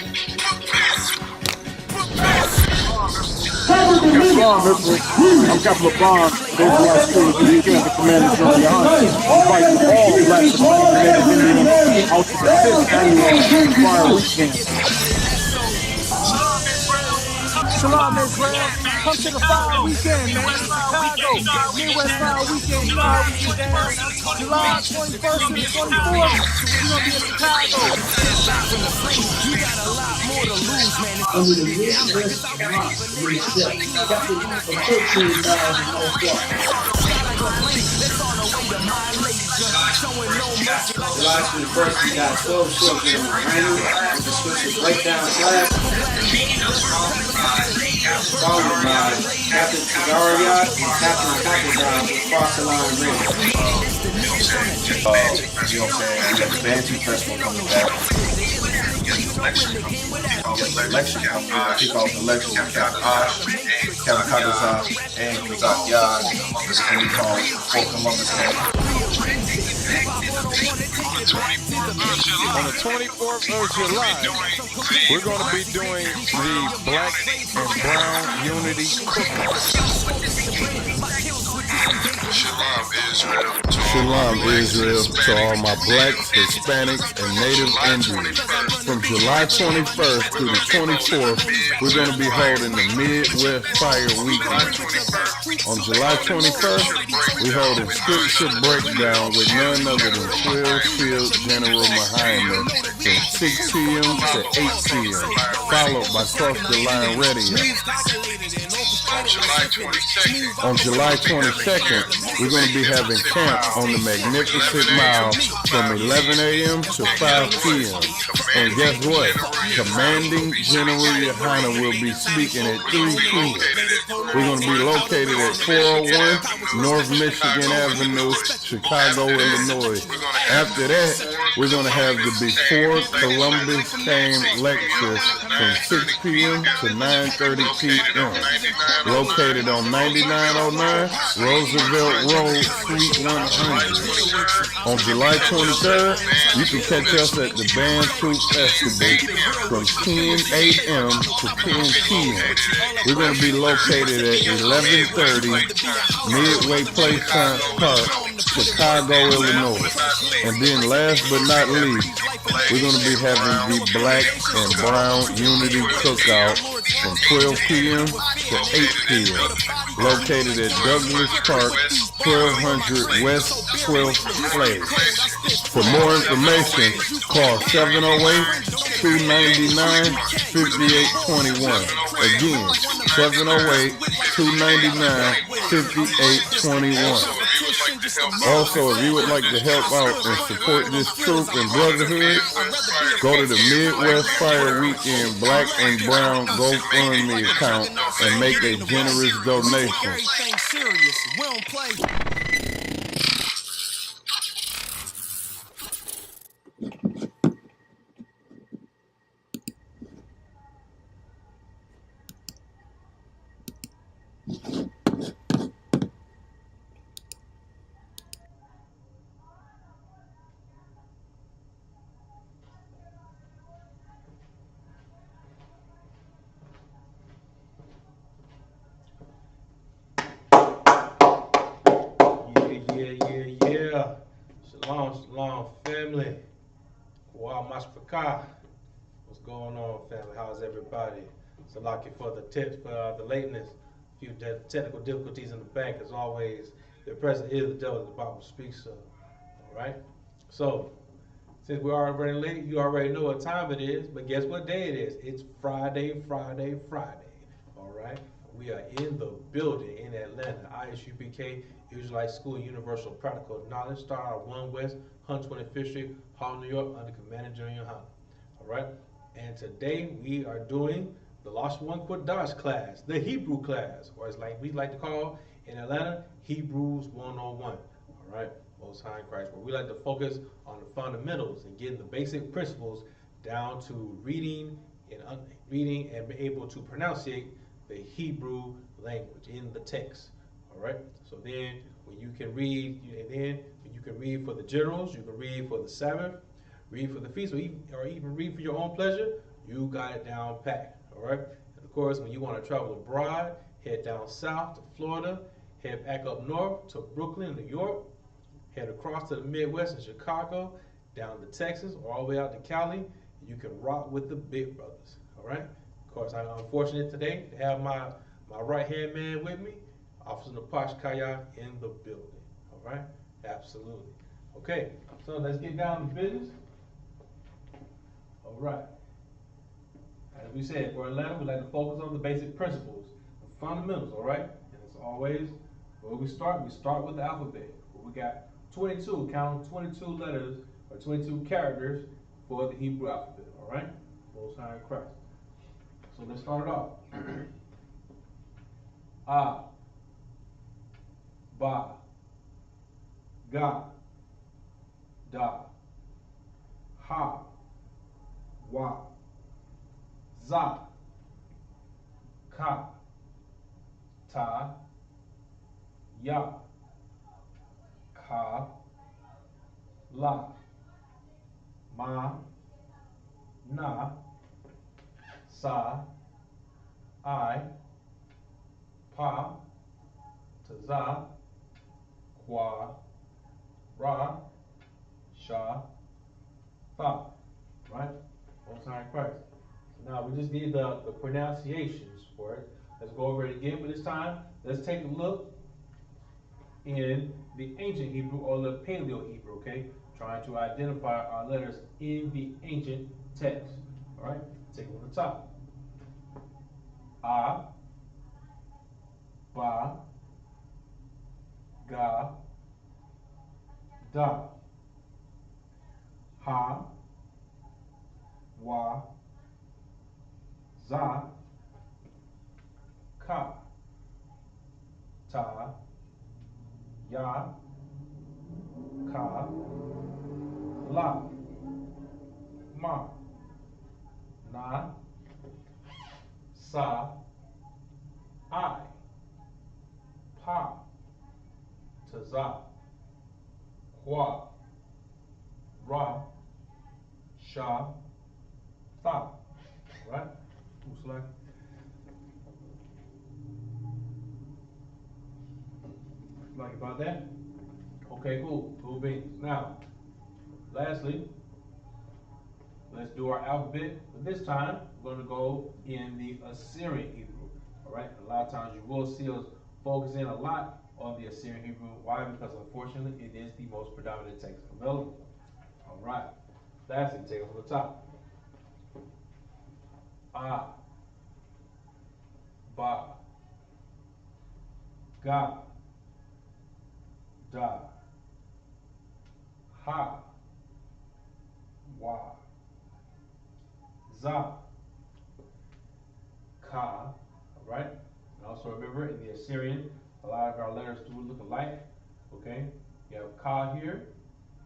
Shalom, Israel. I'm Captain LeBron, Israelite School, the weekend, the Commander General Yahanna, inviting all black Hispanic Native Indians out to the 5th annual Fire Weekend. Shalom, Israel. Come to the Fire Weekend, man. Chicago, Midwest Fire Weekend. You know how we get down. July 21st to the 24th, we're going to be in Chicago. You got a lot more to lose, man. Under the Midwest Rock reset, capital for 13,000 North Block. July 21st, we got 12 children random with the scripture breakdown class. Followed by Captain Qadash and Captain Qadash with Cross the Line Radio. You know what I'm saying? We got the Bantu Festival coming back. Election coming back. Kick off the election with Qadash, Captain Qadash, and Qadash Yard. This is going to be called Fort Columbus Camp. On the 24th of July, we're going to be doing the Black and Brown Unity Cookout. Shalom Israel to all my blacks, Hispanics, and Native Indians. From July 21st to the 24th, we're going to be holding the Midwest Fire Weekend. On July 21st, we're holding scripture breakdown with none other than 12 Field General Yahanna from 6 p.m. to 8 p.m., followed by Cross the Line Radio. On July 22nd, we're going to be having camp on the Magnificent Mile from 11 a.m. to 5 p.m. And guess what? Commanding General Yahanna will be speaking at 3 p.m. We're going to be located at 401 North Michigan Avenue, Chicago, Illinois. After that, we're going to have the Before Columbus Came lecture from 6 p.m. to 9:30 p.m. Located on 9909 Roosevelt Road, Suite 100. On July 23rd, you can catch us at the Bantu Festival from 10 a.m. to 10 p.m. We're going to be located at 1130 Midway Place Park, Chicago, Illinois. And then last but not least, we're going to be having the Black and Brown Unity Cookout from 12 p.m. to 8 p.m. located at Douglas Park, 1200 West 12th Place. For more information, call 708-299-5821. Again, 708-299-5821. Also, if you would like to help out and support this troop and brotherhood, go to the Midwest Fire Weekend Black and Brown GoFundMe account and make a generous donation. Yeah. Shalom, family. I.S.U.P.K. What's going on, family? How's everybody? So lucky for the tips, for the lateness. A few technical difficulties in the back, as always. The present is the devil, the Bible speaks. All right. So since we're already late, you already know what time it is. But guess what day it is? It's Friday. All right. We are in the building in Atlanta. I.S.U.P.K. Israelite School Universal Practical Knowledge, Star 1 West, 125th Street, Harlem, New York, under Commander General Yahanna. All right. And today we are doing the Lashawan Qadash class, the Hebrew class, or as like we like to call in Atlanta, Hebrews 101. All right. Most High in Christ, where we like to focus on the fundamentals and getting the basic principles down to reading and be able to pronunciate the Hebrew language in the text. All right. So then, when you can read, you can read for the generals, you can read for the Sabbath, read for the feast, or even read for your own pleasure. you got it down pat. All right. And of course, when you want to travel abroad, head down south to Florida, head back up north to Brooklyn, New York, head across to the Midwest in Chicago, down to Texas, or all the way out to Cali. You can rock with the big brothers. All right. Of course, I'm fortunate today to have my right hand man with me, Officer Kaya in the building. All right. Absolutely. Okay. So let's get down to business. All right. As we said, for Atlanta, we like to focus on the basic principles, the fundamentals, all right? And it's always, where we start with the alphabet. We got 22, count 22 letters, or 22 characters for the Hebrew alphabet, all right? Most High in Christ. So let's start it off. A, Ba, Ga, Da, Ha, Wa, Za, Ka, Ta, Ya, Ka, La, Ma, Na, Sa, I, Pa, Taza, Kwa, Ra, Sha, Tha. Right? Most High in Christ. So now we just need the pronunciations for it. Let's go over it again, but this time let's take a look in the ancient Hebrew or the Paleo Hebrew, okay? Trying to identify our letters in the ancient text. All right? Take it from the top. A, Ba, Ga, Da, Ha, Wa, Za, Ka, Ta, Ya, Ka, La, Ma, Na, Sa, I, Pa, Taza, Kwa, Ra, Sha, Tha. Right? Who's like? Like about that? Okay, cool. Cool beans. Now, lastly, let's do our alphabet. But this time, we're going to go in the Assyrian Hebrew. All right? A lot of times you will see us focusing a lot on the Assyrian Hebrew. Why? Because unfortunately, it is the most predominant text available. All right. Lastly, take it from the top. A, Ba, Ga, Da, Ha, Wa, Za, Ka. All right? And also remember, in the Assyrian, a lot of our letters do look alike. Okay? You have Ka here.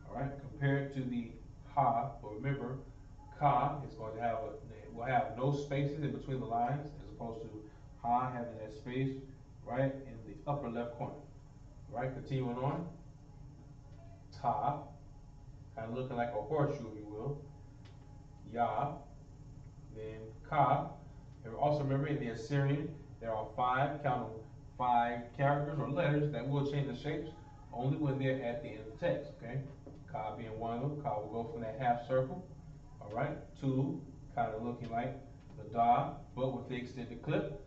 All right? Compared to the Ha, but remember, Ka is going to have will have no spaces in between the lines, as opposed to Ha having that space right in the upper left corner. All right? Continuing on. Ta, kind of looking like a horseshoe, if you will. Ya, then Ka. And also remember, in the Assyrian, there are 5 characters or letters that will change the shapes only when they're at the end of the text, okay? Ka being one of them. Ka will go from that half circle, all right, to kind of looking like the Da, but with the extended clip.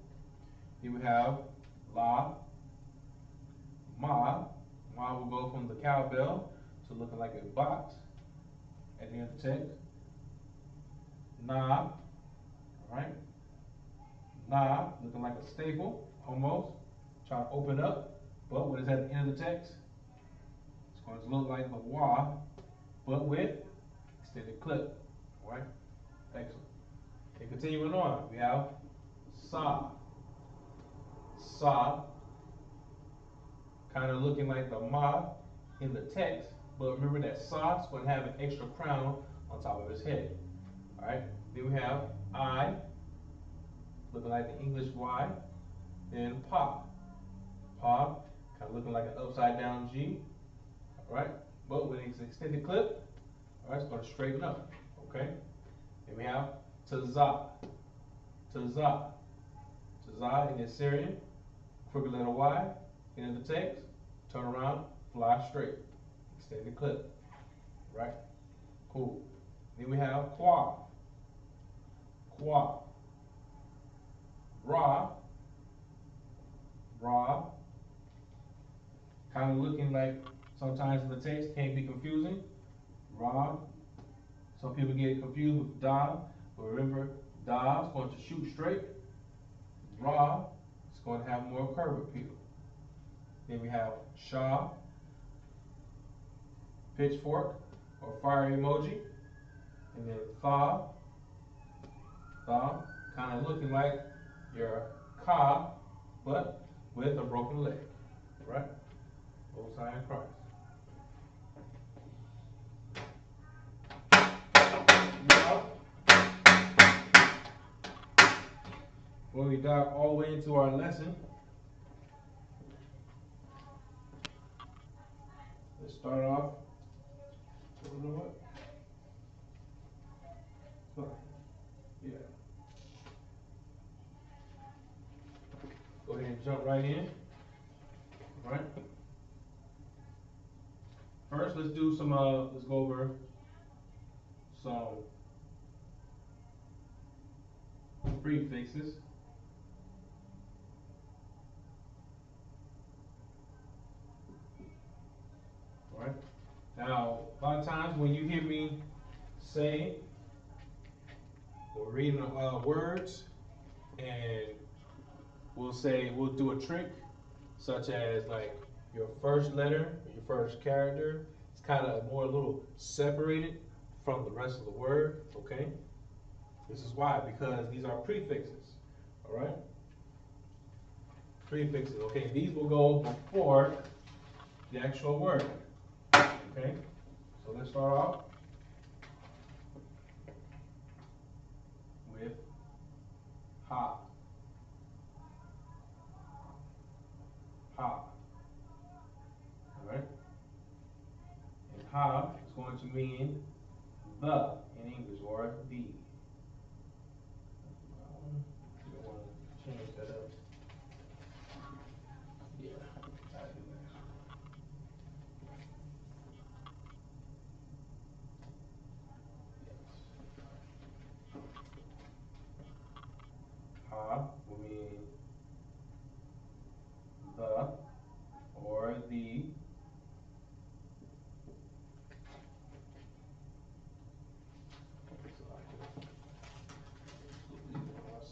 Here we have La, Ma. Ma will go from the cowbell to looking like a box at the end of the text. Na, all right. Na, looking like a staple, almost. Trying to open up, but when it's at the end of the text, it's going to look like the Wa, but with extended clip. All right? Excellent. And continuing on, we have Sa. Sa, kind of looking like the Ma in the text, but remember that Sa is going to have an extra crown on top of his head. All right? Then we have I, looking like the English Y, then Pa. Pa, kind of looking like an upside down G, all right? But when it's extended clip, all right, it's going to straighten up, okay? Then we have Tazah. Tazah. Tazah in Assyrian. Crooked letter Y. End of the text. Turn around. Fly straight. Extend the clip. Right? Cool. Then we have Qua. Qua. Ra. Ra. Kind of looking like sometimes in the text can be confusing. Ra. Some people get confused with Da, but remember, Da is going to shoot straight. Ra is going to have more curve appeal. Then we have Shah, pitchfork or fire emoji. And then Tha, kind of looking like your Ka, but with a broken leg. Right? Both sides of Christ. When we dive all the way into our lesson, let's start off. You know what? Yeah. Go ahead and jump right in. All right. First, let's do some. Let's go over some prefixes. All right. Now, a lot of times when you hear me say or reading words, and we'll do a trick, such as like your first letter, or your first character, it's kind of more a little separated from the rest of the word. Okay. This is why, because these are prefixes. All right. Prefixes. Okay. These will go before the actual word. Okay. So let's start off with ha. Ha. All right. And ha is going to mean the in English, or the. You want to change that up. Yeah, I do that. Ha will mean the or the.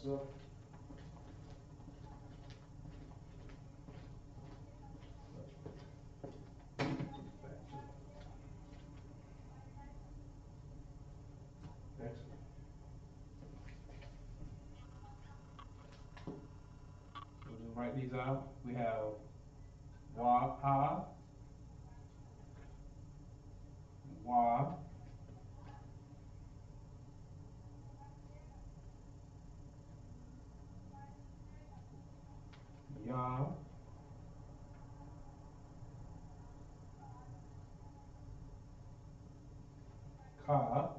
So next. We'll just write these out. We have wa ha, wa, ya, ka,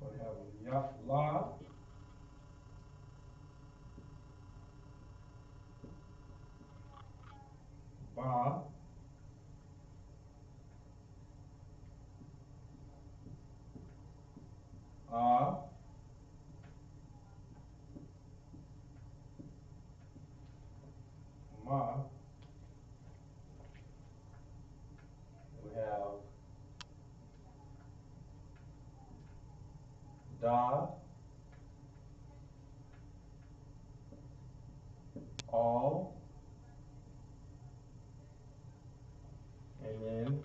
we have ya, la, ba, a, ma. We have da, all, and then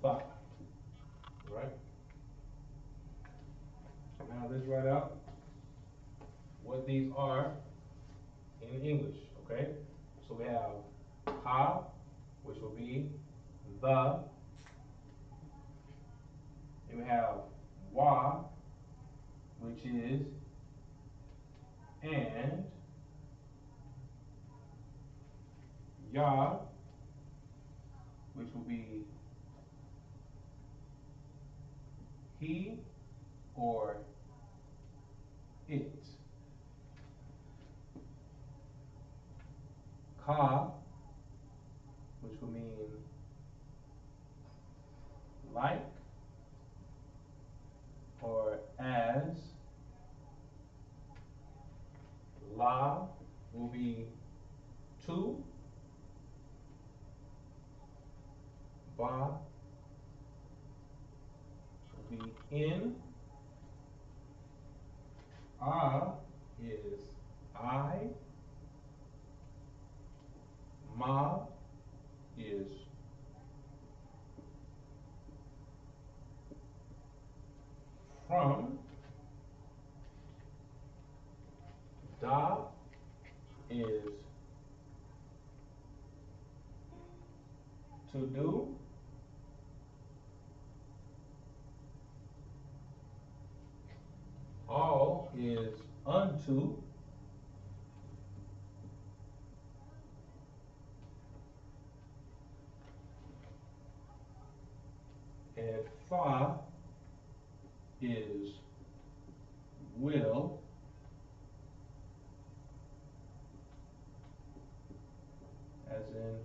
fa. Right? Now let's write out what these are in English, okay? So we have ha, which will be the. And we have wa, which is and. Yah, which will be he or it. Ka, which will mean like or as. La will be to. Ba will be in. Is I. Ma is from. Da is to do. All is unto. And Fa is will, as in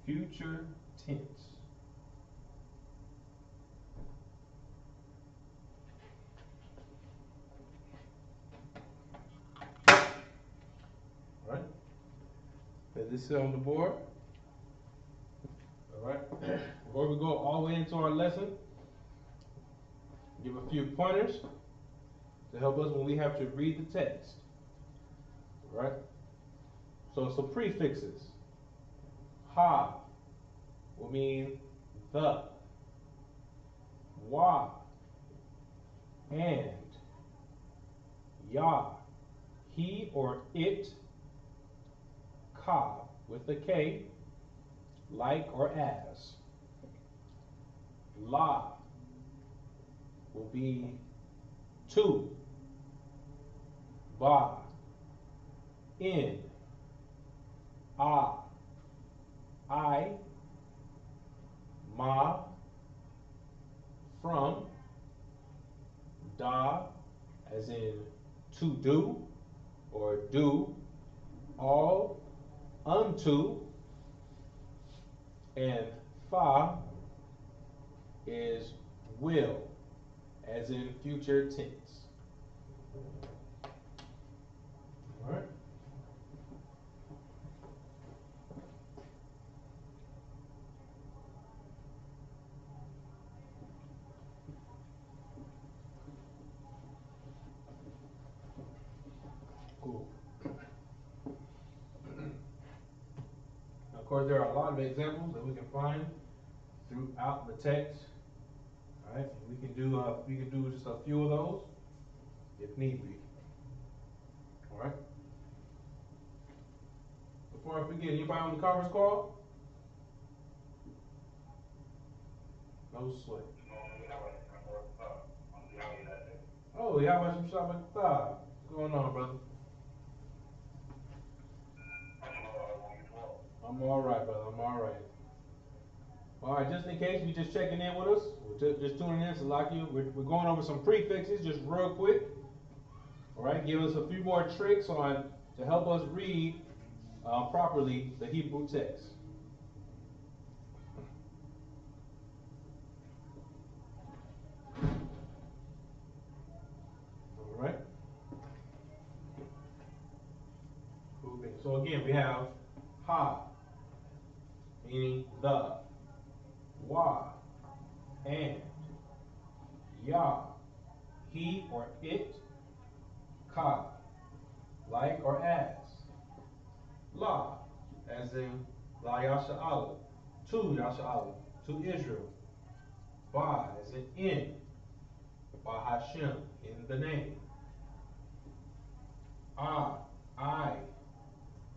future tense. All right. Let this sit on the board. All right. Before we go all the way into our lesson, give a few pointers to help us when we have to read the text. All right. So some prefixes. Ha will mean the. Wa and. Ya, he or it. Ka with a K, like or as. La will be to. Ba, in. I. Ma, from. Da, as in to do or do. All, unto. And Fa is will, as in future tense. All right. Cool. Now, of course, there are a lot of examples that we can find throughout the text. All right, we can do just a few of those if need be. All right. Before I forget, anybody on the conference call? No sweat. Oh, I.S.U.P.K. What's going on, brother? I'm all right, brother. I'm all right. All right, just in case you're just checking in with us, just tuning in, Salakia, we're going over some prefixes just real quick. All right, give us a few more tricks on to help us read properly the Hebrew text. All right. Okay. So again, we have ha, meaning the, wa, and, ya, he or it, ka, like or as, la, as in la yasha'ala, to yasha'ala, to Israel, ba, as in, ba Hashem, in the name, I,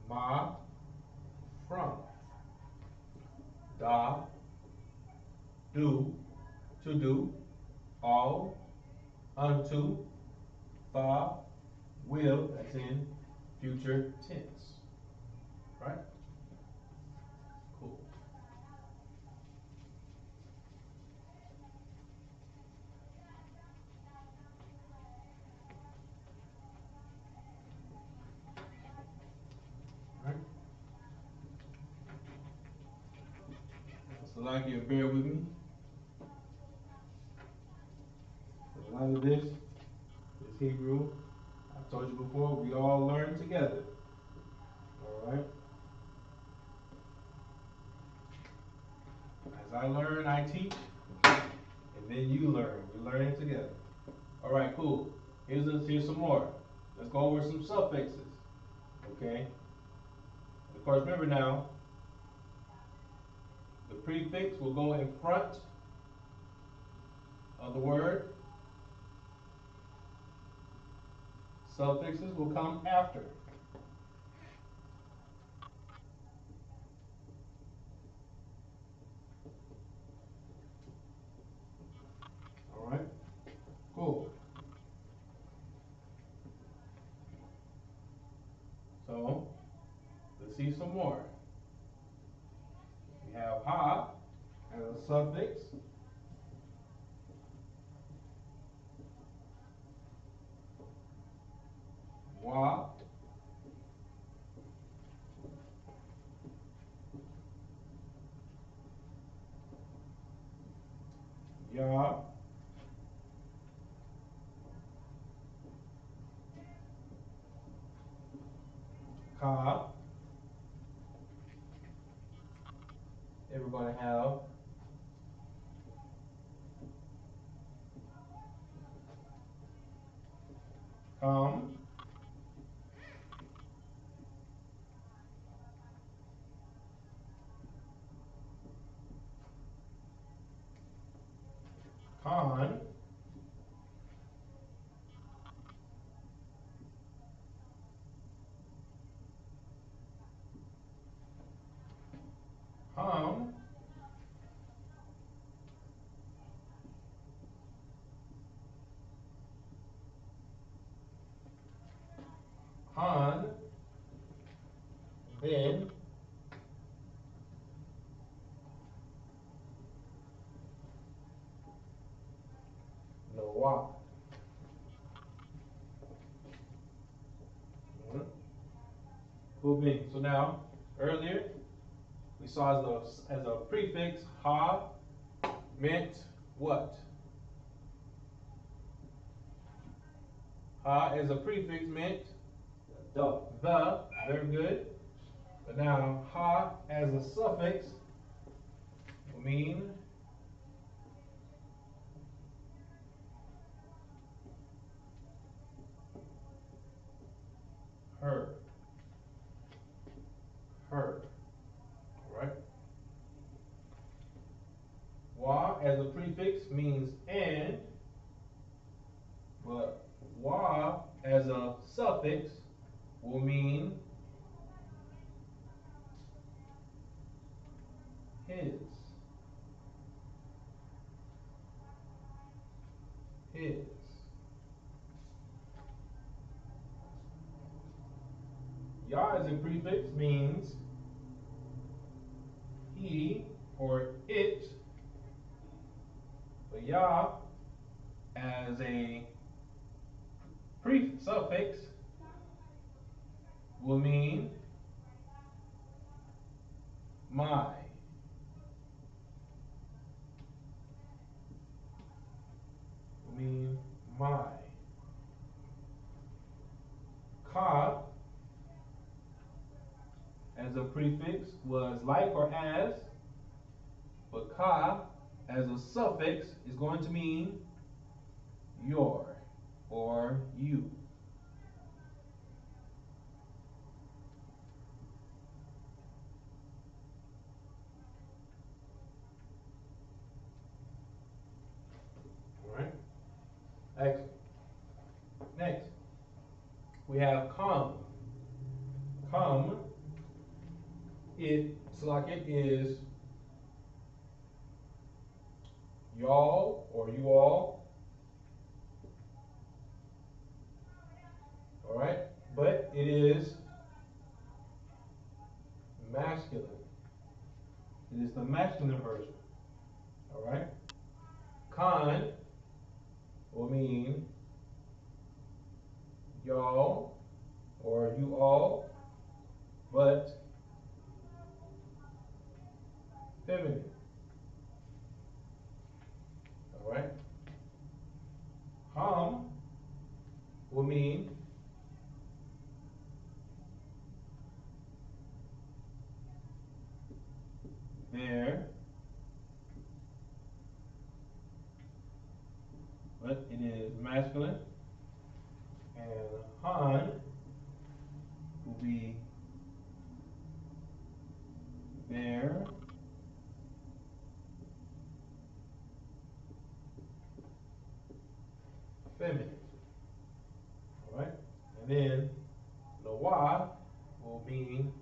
ma, from, da, do, to do, all, unto, fa, will, as in future tense. Right? Salakia, bear with me. A lot of this is Hebrew. I told you before, we all learn together. Alright? As I learn, I teach, and then you learn. We're learning together. Alright, cool. Here's some more. Let's go over some suffixes. Okay? Of course, remember now, the prefix will go in front of the word. Suffixes will come after. Alright? Cool. So, let's see some more. We have ha as a suffix. Wa. Ya. Ka. Then we're going to have Kam. Kan. Ham. Han. Then Noah. Cool beans. So now, earlier, we saw as a prefix, ha meant what? Ha as a prefix meant the. Very good. But now, ha as a suffix will mean her. Her. Alright? Wa as a prefix means and, but wa as a suffix will mean his. His. Ya as a prefix means he or it, but ya as a suffix will mean my. Will mean my. Ka as a prefix was like or as, but ka as a suffix is going to mean your or you. Alright? Excellent. Next, we have come. Come, it is y'all or you all. Alright? But it is masculine. It is the masculine version. Alright? Khan will mean y'all or you all, but feminine. Ham will mean there, but it is masculine. And Han will be there, feminine. Alright? And then Noah will mean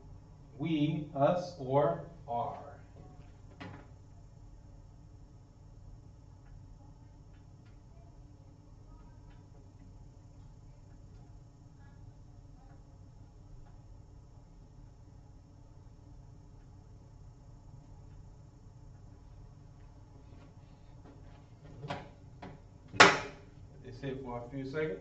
we, us, or are. Let's sit for a few seconds.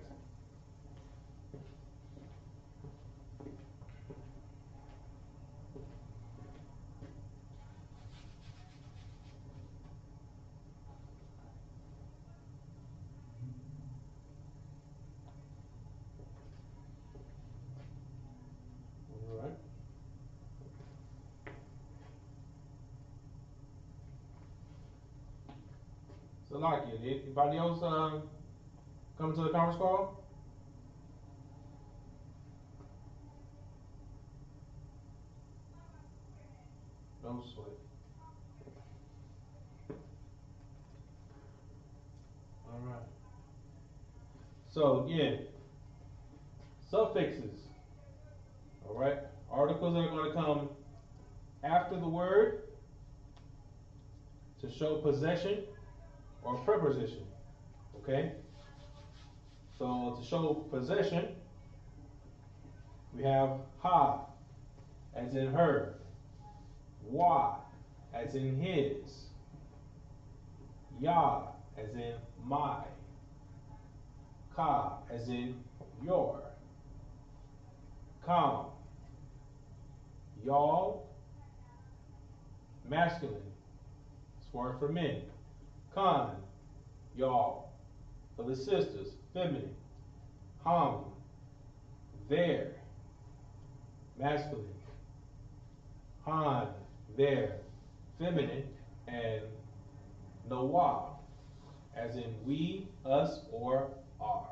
Alright. So like it. Anybody else come to the conference call? No sweat. Alright. So yeah. Suffixes. Alright? Articles are going to come after the word to show possession or preposition. Okay? So to show possession, we have ha, as in her, wa, as in his, ya, as in my, ka, as in your, kam, y'all, masculine, it's word for men, kan, y'all, for the sisters, feminine, ham, their, masculine, han, their, feminine, and Noah, as in we, us, or are.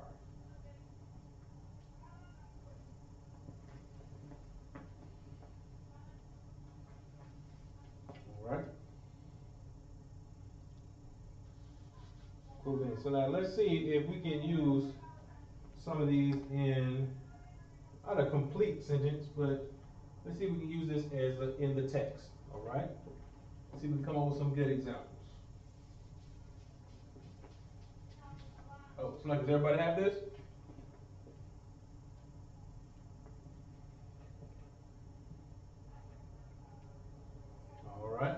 Alright? Cool thing. So now let's see if we can use some of these in, not a complete sentence, but let's see if we can use this as in the text. Alright? See if we can come up with some good examples. Oh, so like, does everybody have this? Alright.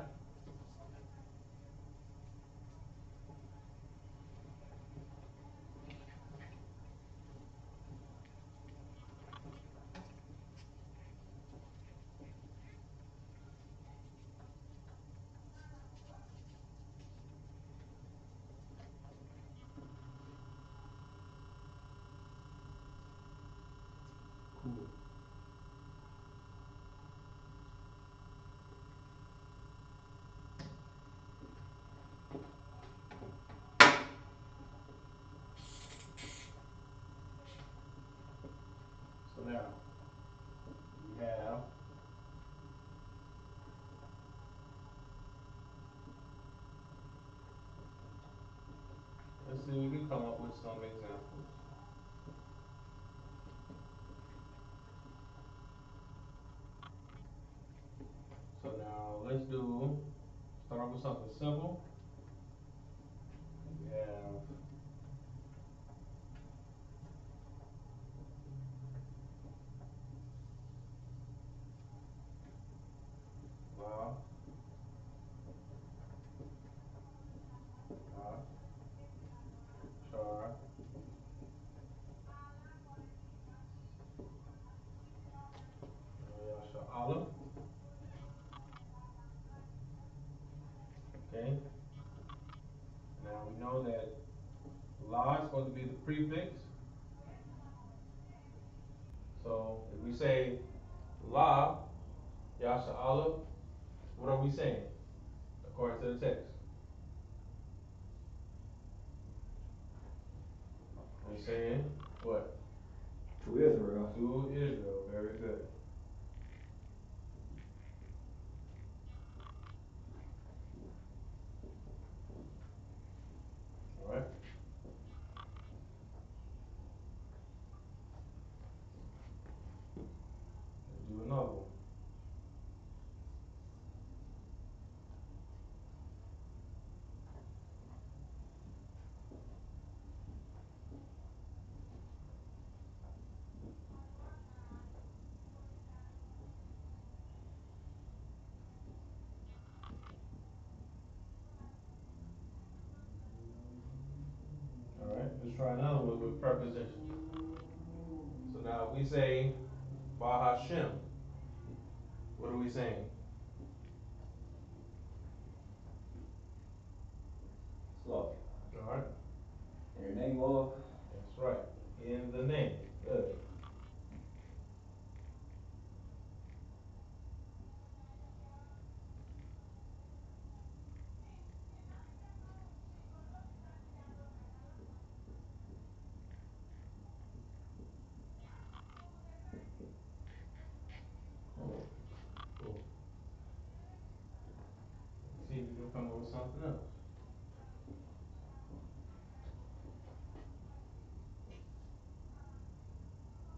Cool. So now, we have let's see if we can come up with some examples. So now let's start off with something simple. We have la, la, char, shala. Okay. Now we know that la is going to be the prefix. So if we say La, Yasha'Allah, what are we saying according to the text? We're saying what? To Israel. To Israel. Very good. All right. Let's do another one. All right. Let's try another one with prepositions. So now we say Bahashem. What are we saying? Slow. All right. In the name of. That's right. In the name. Good. Cool. Cool. Let's see if we can come up with something else.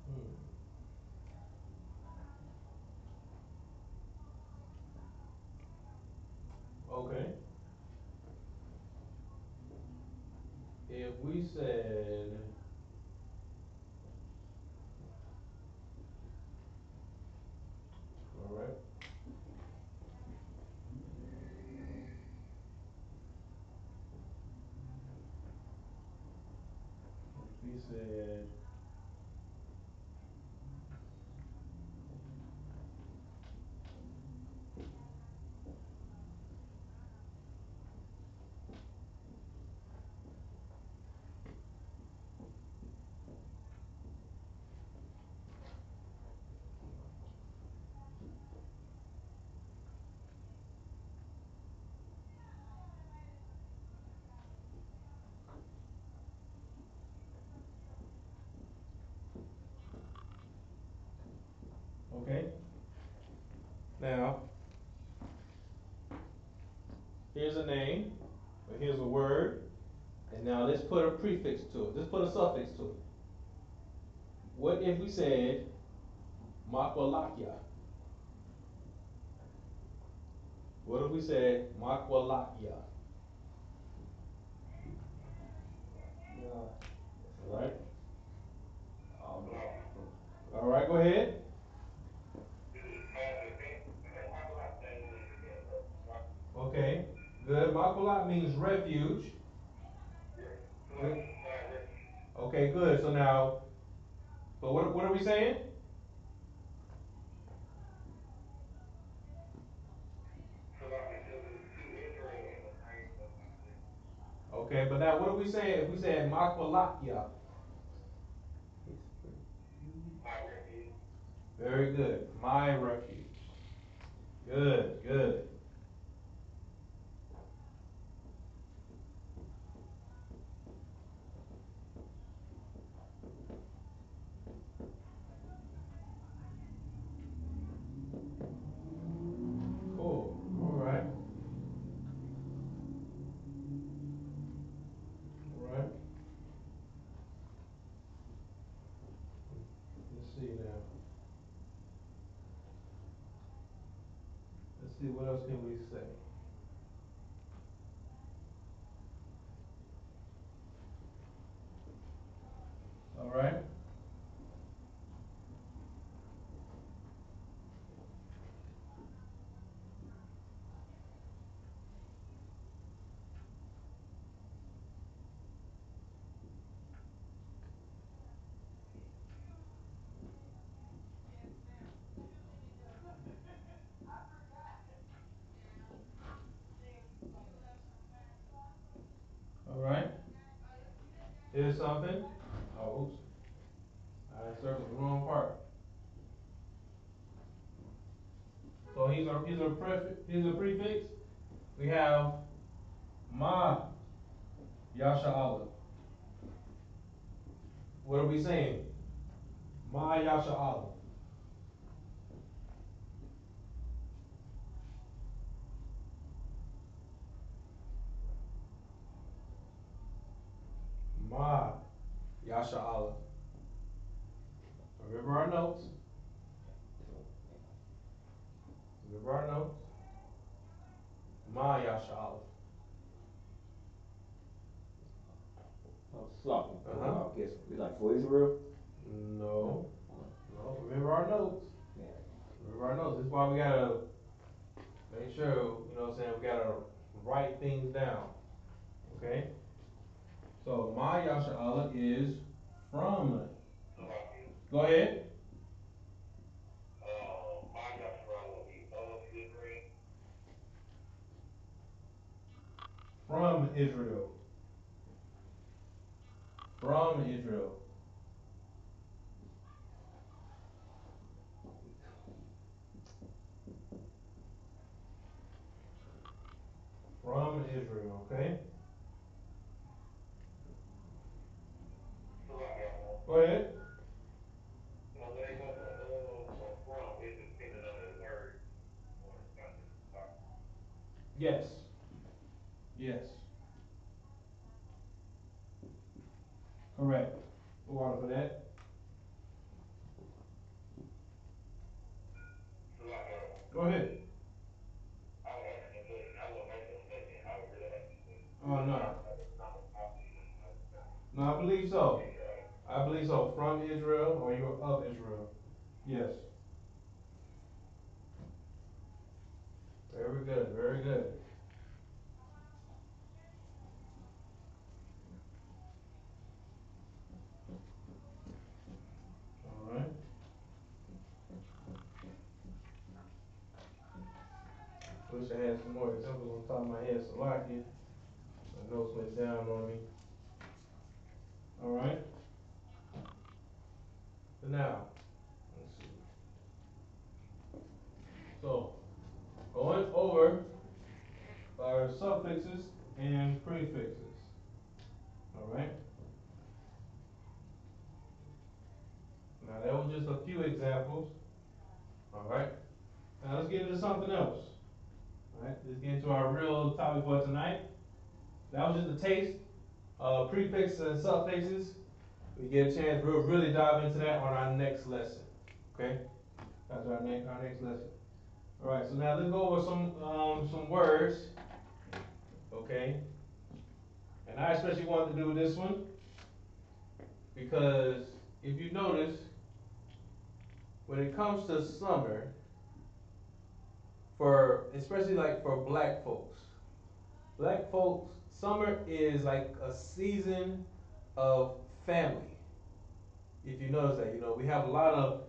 Hmm. Okay. If we said, all right, if we said, okay, now, here's a name, or here's a word, and now let's put a prefix to it. Let's put a suffix to it. What if we said Makwalakya? What if we said Makwalakya? Yeah. All right. All All right, go ahead. Okay, good. Makwalak means refuge. Good. Okay, good. So now, so what are we saying? Okay, but now what are we saying if we said Makwalakya? Very good. My refuge. Good, good. Cool. All right. All right. Let's see now. Let's see what else can we say. All right. All right. Here's something. circle the wrong part. So he's a prefix. We have ma yasha Allah. What are we saying? Ma yasha Allah. Ma yasha Allah. Remember our notes. Remember our notes. Ma yasha Allah. Oh, sloppy. Uh-huh. I guess we like for Israel. No. No. Remember our notes. Yeah. Remember our notes. This is why we gotta make sure, you know what I'm saying, we gotta write things down. Okay? So Ma yasha Allah is from. Go ahead. From Israel. From Israel. From Israel, okay? Go ahead. Yes. Yes. Correct. Water for that. Go ahead. Oh, no. No, I believe so. I believe so. From Israel or you're of Israel. Yes. Very good. Very good. All right. Wish I had some more examples on top of my head, so I can. My notes went down on me. All right. So now, let's see. So, going over our suffixes and prefixes. All right. Now that was just a few examples. All right. Now let's get into something else. All right. Let's get into our real topic for tonight. That was just a taste of prefixes and suffixes. We get a chance, we'll really dive into that on our next lesson. Okay. That's our next lesson. All right. So now let's go over some words. Okay. And I especially wanted to do this one because if you notice, when it comes to summer, for especially like for black folks, summer is like a season of family. If you notice that, we have a lot of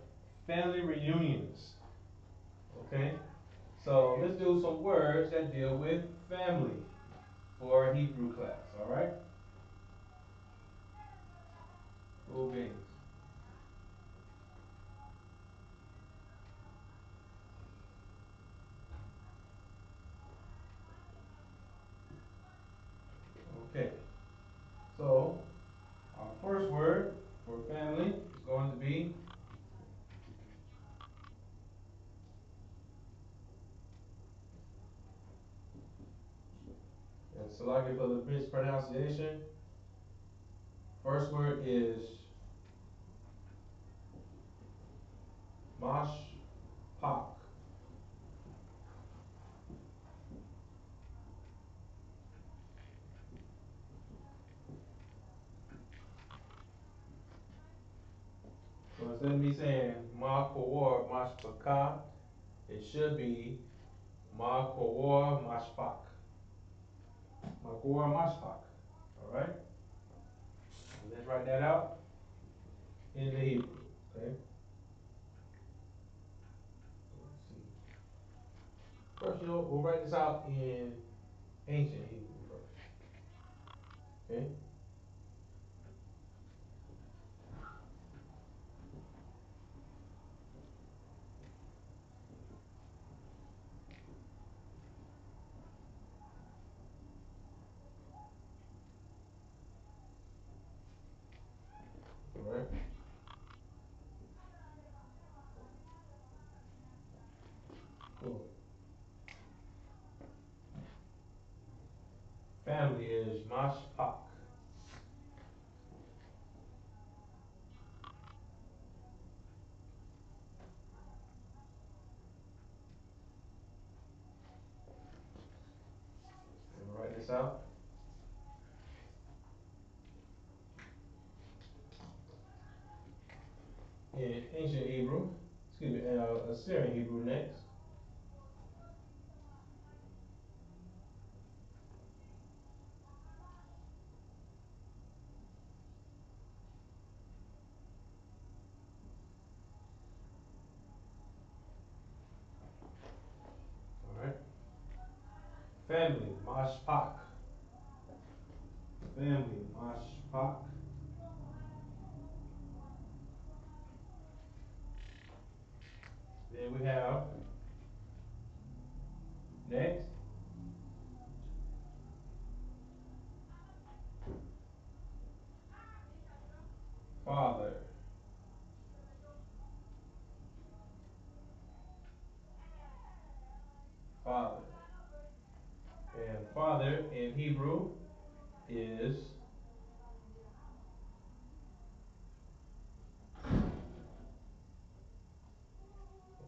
family reunions. Okay? So let's do some words that deal with family for our Hebrew class, alright? Cool beans. Okay. So our first word for family is going to be and Salaki for the mispronunciation. First word is mashpak. So instead of me saying ma kawar mashpaka, it should be ma kawar mashpak. Ma kawar mashpak. Alright? Let's write that out in the Hebrew. Okay? Let's see. First, we'll write this out in ancient Hebrew first. Okay? is mashpak. Write this out. In ancient Hebrew, Assyrian Hebrew next. All right. Family, mashpak. Family, mashpak. Then we have next father. Father. And father in Hebrew is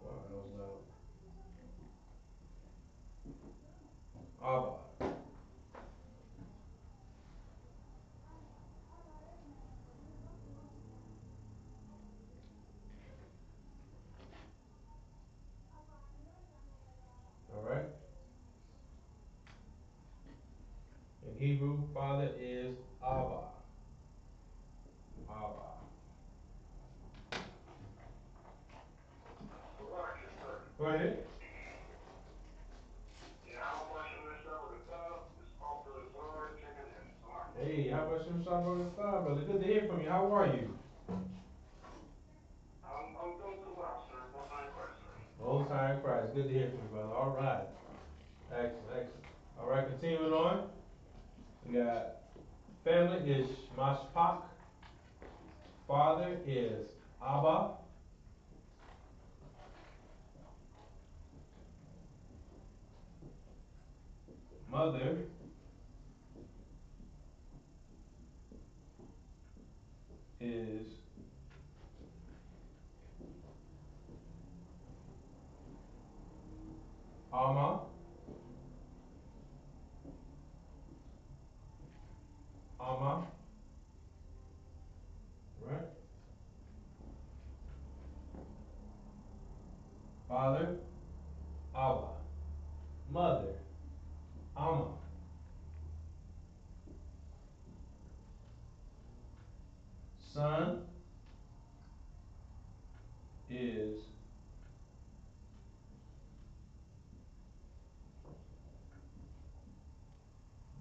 wow, that was loud. Abba. All right. In Hebrew, father is Abba. Abba. Go ahead. Hey, how about some shop on the star, brother? Good to hear from you. How are you? I'm doing too well, sir. Most high in Christ, sir. Most high in Christ. Good to hear from you, brother. All right. Excellent, excellent. All right, continuing on. We got family is mashpak. Father is Abba. Mother is Ama. Ama. Right? Father, Abba. Mother, Ama. Son is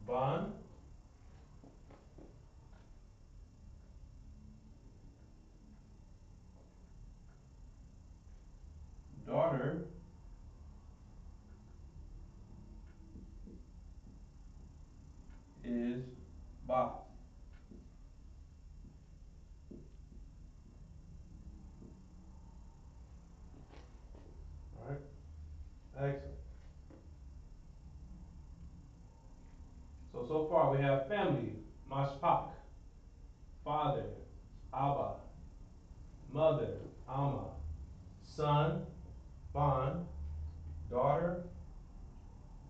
Ban. Daughter is Ba. All right? Excellent. So far we have family, Mashpak. Father, Abba. Mother, Ama. Son, Ban. Daughter,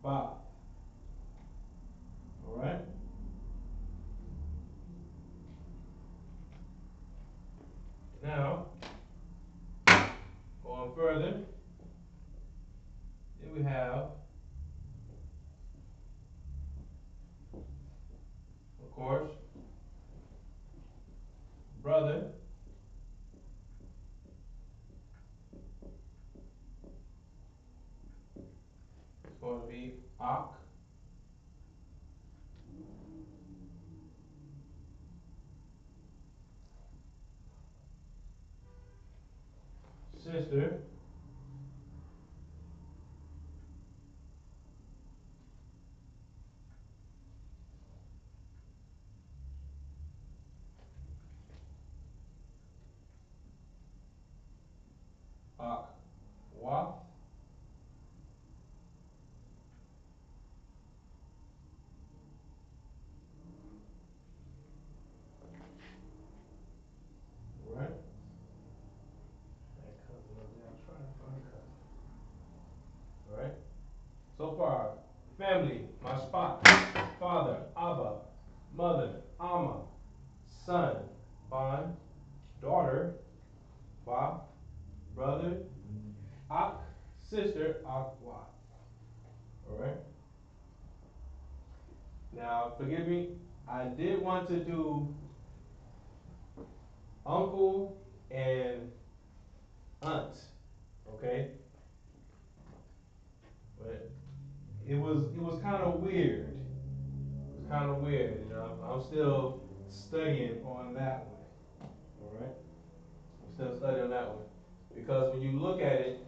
Ba. All right? Now, going further, then we have, of course, brother. It's going to be Ak. Sister, Ak. Wa. Wa, brother. Ak, sister. Akwa. Alright? Now, forgive me, I did want to do uncle and aunt, okay? But it was kind of weird. It was kind of weird, you know. I'm still studying on that one, all right? I'm still studying on that one because when you look at it,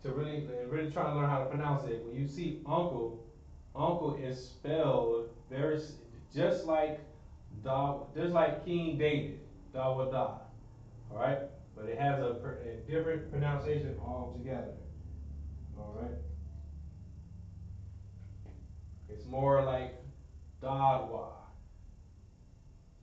to really try to learn how to pronounce it, when you see uncle, uncle is spelled very just like just like King David, Dawada, all right? But it has a different pronunciation altogether, all right? It's more like Dadwa.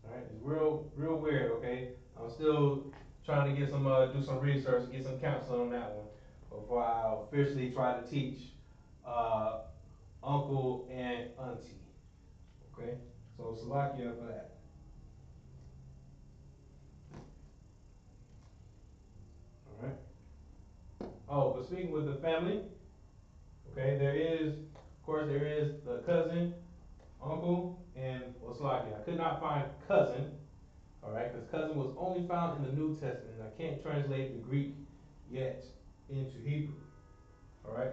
Alright, it's real weird, okay? I'm still trying to get some, do some research, get some counseling on that one before I officially try to teach, uncle and auntie. Okay? So, Salakia for that. Alright? Oh, but speaking with the family, okay, there is the cousin, uncle, and Salakia. I could not find cousin. Alright, because cousin was only found in the New Testament, and I can't translate the Greek yet into Hebrew. Alright?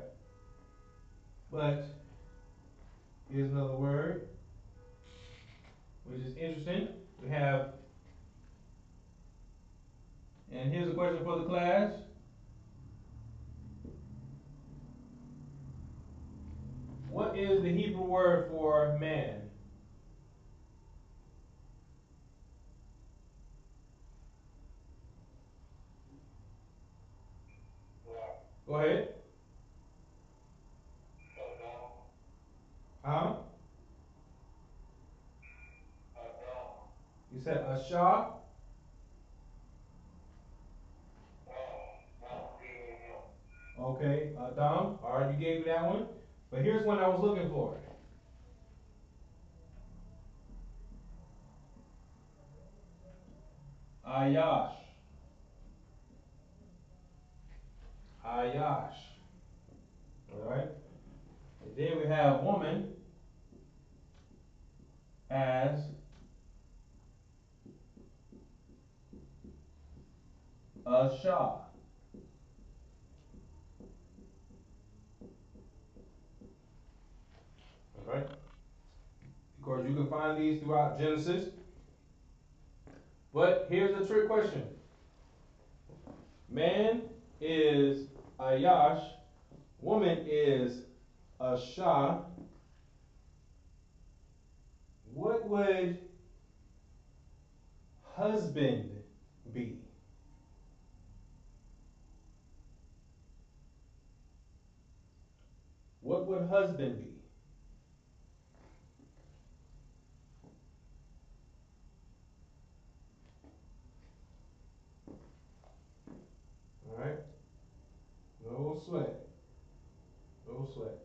But here's another word, which is interesting. We have, and here's a question for the class. What is the Hebrew word for man? Go ahead. Huh? You said Asha? Okay, Adam. Alright, you gave me that one. But here's one I was looking for. Ayash. Ayash. Alright? And then we have woman as Asha. Alright? Of course, you can find these throughout Genesis. But here's the trick question. Man is Ayash, woman is Asha. What would husband be? What would husband be? Alright? No sweat. No sweat.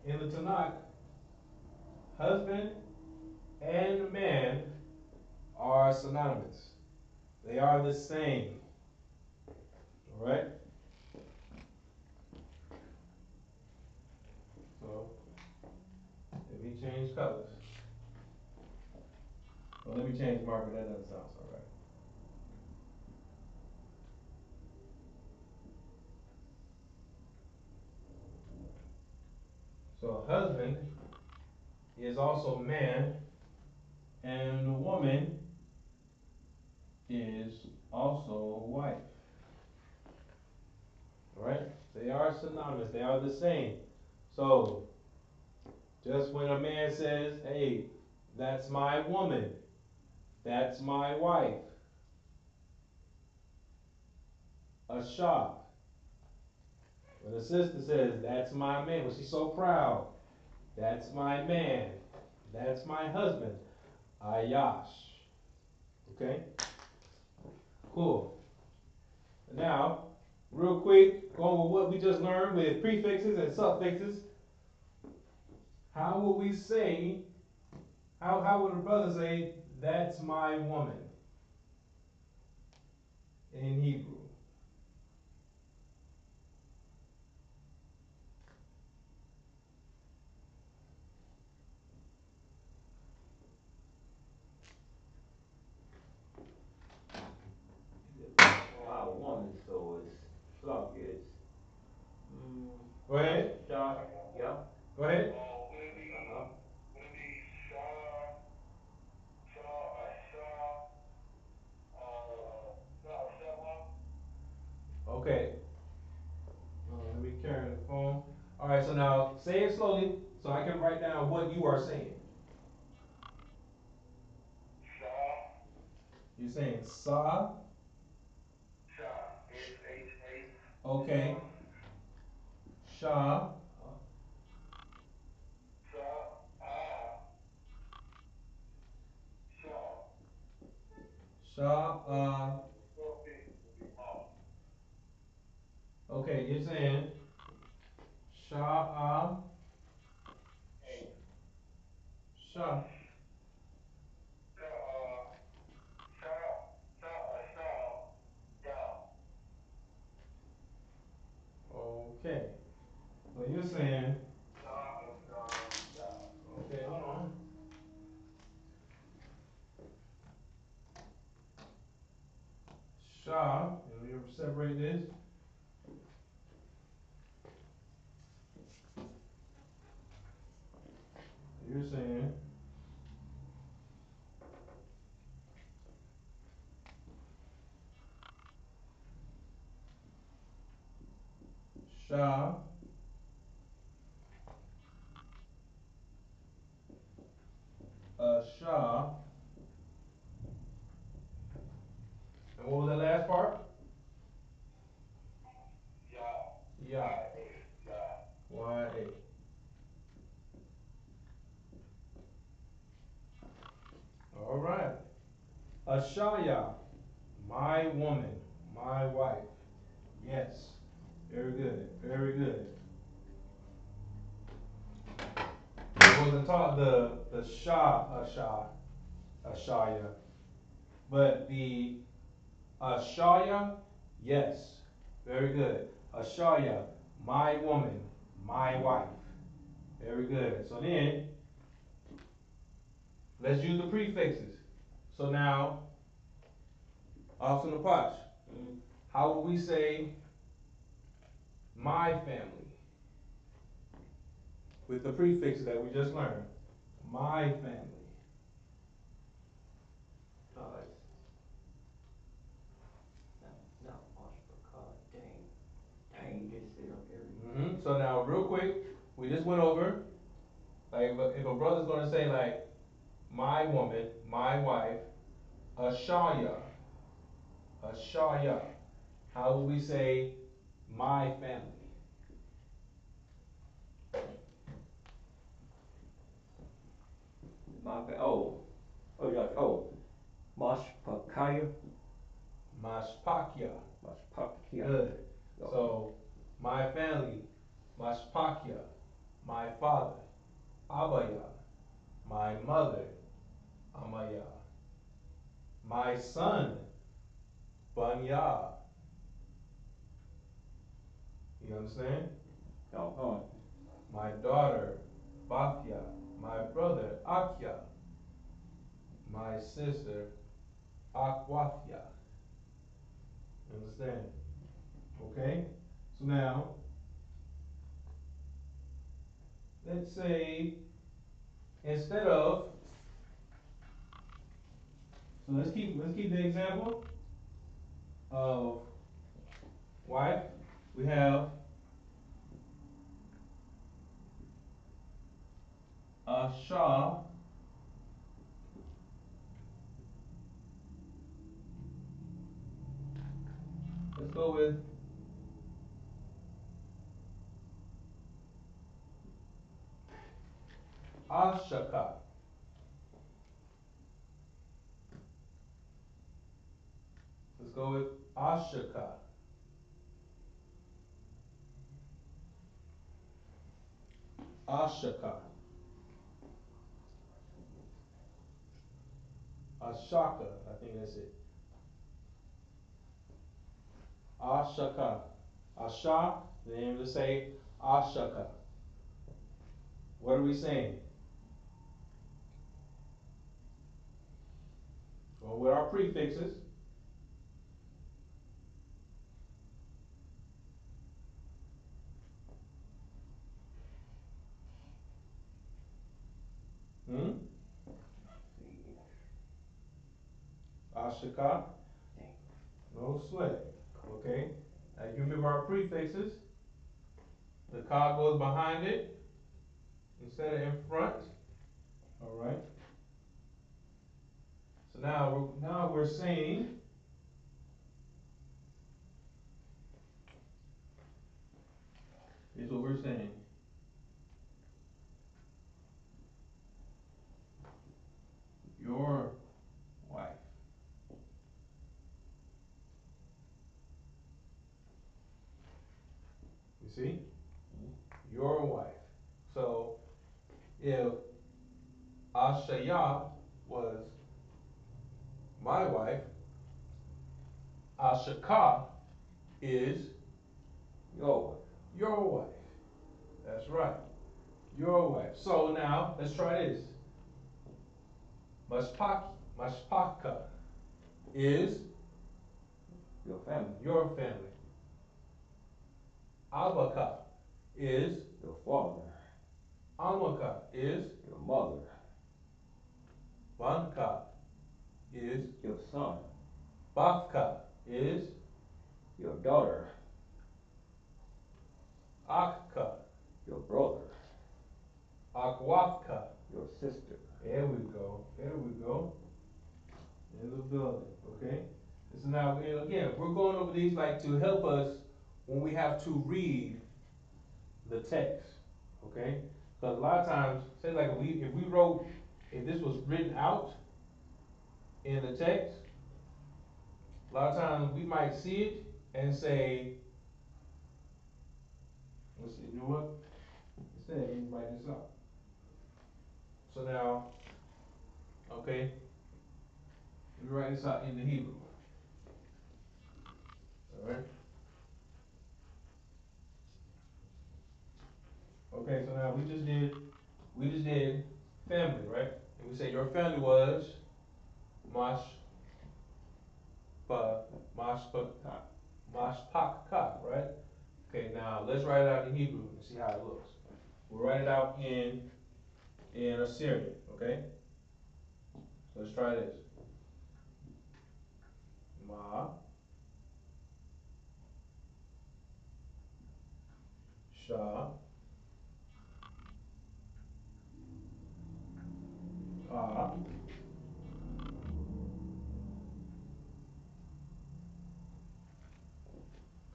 In the Tanakh, husband and man are synonymous. They are the same. Alright? So, let me change colors. Well, let me change marker. That doesn't sound so right. So, husband is also man, and the woman is also wife. Alright? They are synonymous. They are the same. So, just when a man says, hey, that's my woman, that's my wife, a shop. When a sister says, that's my man, when she's so proud, that's my man, that's my husband, Ayash. Okay? Cool. Now, real quick, going with what we just learned with prefixes and suffixes, how would we say, how would a brother say, that's my woman? in Hebrew? Wow, woman, so it's slug is. Go ahead. Shah, yeah. Go ahead. Would it be Uh-huh. Shah, Shalom? Okay. Let me carry the phone. All right. So now say it slowly so I can write down what you are saying. Shah, You're saying Sa. S-H-A. Okay. Shah. Shah. Okay. You're saying Shah. Shah. Okay. So you're saying. Okay. Hold on. Shah. Let me separate this. You're saying Shah. Shah. And what was that last part? Yeah. Y-A. All right. Ashaya, my woman, my wife. Yes. Very good. Very good. It wasn't taught the Ashaya, but the Ashaya, yes. Very good. Ashaya, my woman, my wife. Very good. So then, let's use the prefixes. So now, Austin Apache, how would we say my family with the prefixes that we just learned? My family. No, I.S.U.P.K. Dang. Dang, just sit up here. So now, real quick, we just went over, like, if a brother's gonna say, like, my woman, my wife, Ashaya, how would we say my family? I.S.U.P.K. Mashpakya. I.S.U.P.K. Good. So, my family, Mashpakya, my father, Abaya, my mother, Amaya, my son, Banya. You understand? My daughter, Bathya, my brother, Akya, my sister, Akwafya. Understand? Okay? So now, let's say, instead of, so let's keep the example of wife. We have Asha. Let's go with Ashaka. Let's go with Ashaka. Ashaka. Ashaka. I think that's it. Ashaka. Asha, then let's say Ashaka. What are we saying? Well, with our prefixes, Ashaka, no sweat. Okay? Now you remember our prefixes. The ka goes behind it instead of in front. All right. So now we're saying, here's what we're saying. Your wife. You see? Your wife. So if Ashaya was my wife, Ashaka is your wife. That's right. Your wife. So now let's try this. Mashpaka is Your family. your family. Abaka is Your father. Amaka is Your mother. Banka is Your son. Bafka is Your daughter. Akka. Your brother. Akwafka. Your sister. There we go. There we go. In the building. Okay? So now, again, we're going over these like to help us when we have to read the text. Okay? Because a lot of times, say like if this was written out in the text, a lot of times we might see it and say, let's see, you know what? Instead, let me write this out. So now, okay, let me write this out in the Hebrew. Alright? Okay, so now we just did family, right? And we say your family was Mash Mashpaka, right? Okay, now let's write it out in Hebrew and see how it looks. We'll write it out in Assyrian, okay? So let's try this. Ma Sha Pa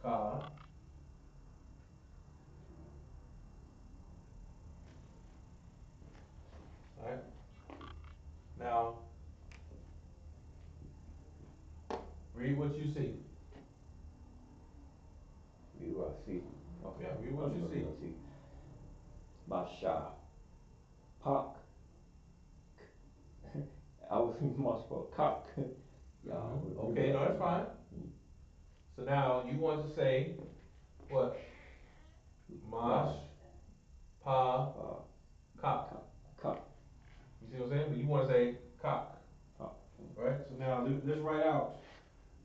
Ka. Alright? Now read what you see. Read what I see. Okay. Yeah, read what you see. Masha. Pak. I was much for cock. Yeah. Okay, no, that's fine. So now you want to say what? Mash Pa Cock. Cock. You see what I'm saying? But you want to say cock. Cock. Right? So now let's write out.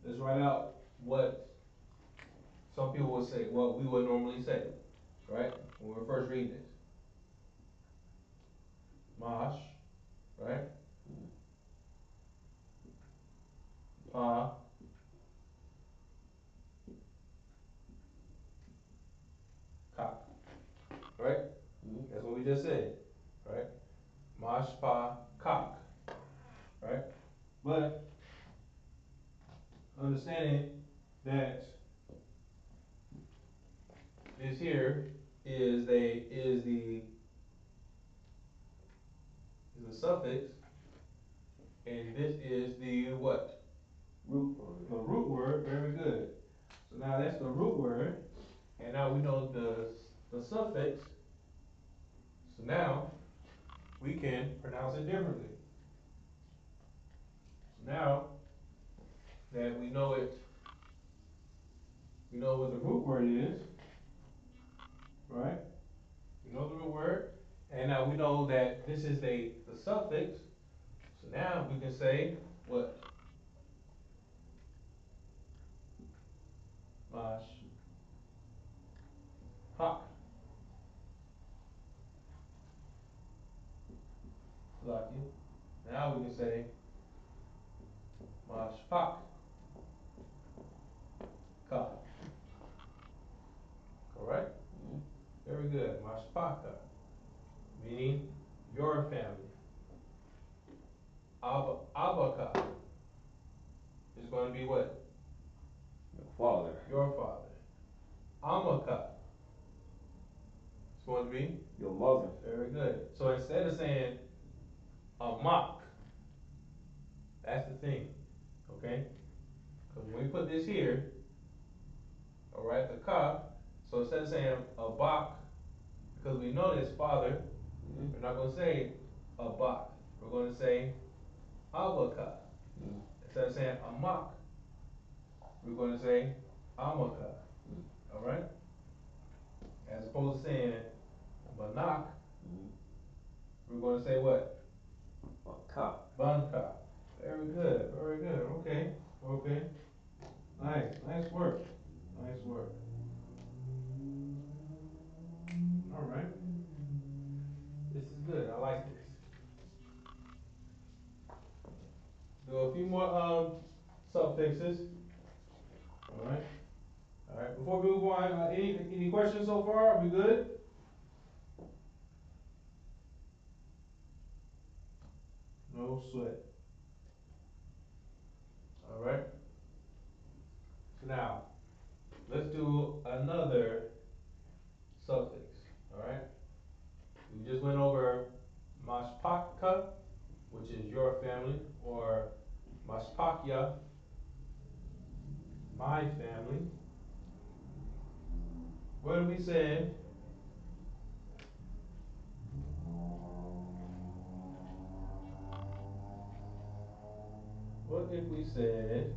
Let's write out what some people would say, what we would normally say. Right? When we're first reading this. Mash. Right? Pa. Cock. Right? That's what we just said. Right? Mash Pa Cock. Right? But understanding that this here is the suffix, and this is the what? Root word. The root word. Very good. So now that's the root word, and now we know the suffix. So now we can pronounce it differently. So now that we know it We know what the root word is, right? We know the root word, and now we know that this is the suffix. So now we can say what? Mash. Pak. Lucky. Now we can say Mash Pak. Ka. Correct? Very good. Mash Paka. Meaning your family. Abaka is going to be what? Your father. Your father. Amaka is going to be? Your mother. Very good. So instead of saying Amak, that's the thing. Okay? Because when we put this here, alright, the ka, so instead of saying Abak, because we know this father, we're not going to say Abak. We're going to say Abaka. Instead of saying Amak, we're going to say Amaka. Alright? As opposed to saying Banak, we're going to say what? Banka. Banka. Very good, very good. Okay, okay. Nice, nice work. Nice work. Alright. This is good, I like this. Do a few more suffixes. Alright. Alright, before we move on, any questions so far? Are we good? No sweat. Alright. So now, let's do another suffix. Alright? We just went over Mashpaka, which is your family, or Mashpakya, my family. What did we say? What if we said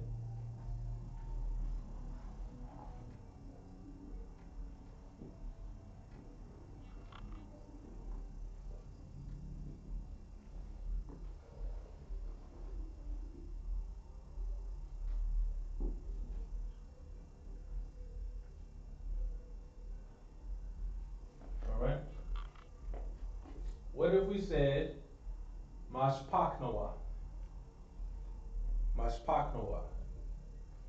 alright? What if we said Mashpaknawa? Mashpaknawa.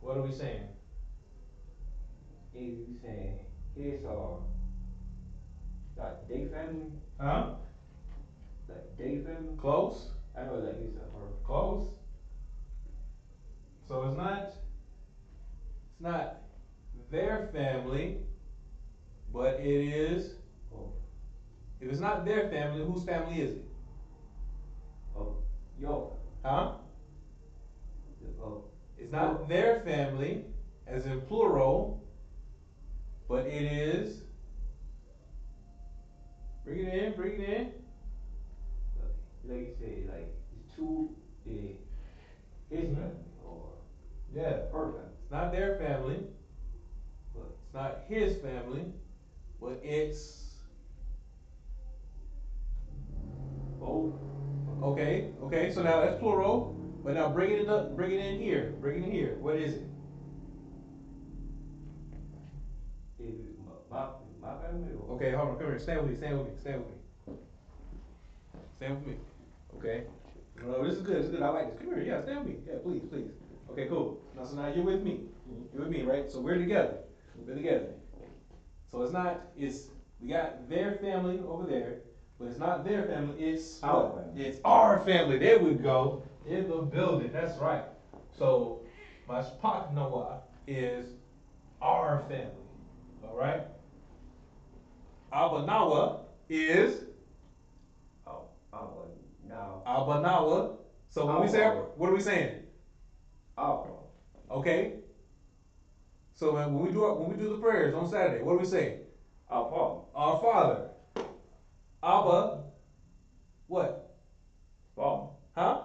What are we saying? If you saying his like they family? Huh? Like they family? Close? I know like his or her. Close. So it's not their family, but it is, if it's not their family, whose family is it? Your Huh? It's not their family, as in plural, but it is, bring it in, bring it in. like you say, like it's two his family or Yeah. her family. It's not their family, But it's not his family, but it's, both. okay, so now that's plural, but now bring it up, bring it in here, what is it? If my family or Okay, hold on, come here, stand with me. Stand with me. Okay? No, this is good, I like this. Come here, yeah, stand with me. Yeah, please. Okay, cool. So now you're with me. You're with me, right? So we're together. So we got their family over there, but it's not their family, it's our what? family. It's our family. There we go. In the building, that's right. So, Mashpak Noah is our family. Alright? Abanawa is now. Abanawa. So when we say, what are we saying? Our Okay. So when we do the prayers on Saturday, what do we say? Our father. Our Father. Abba. What? Father. Huh?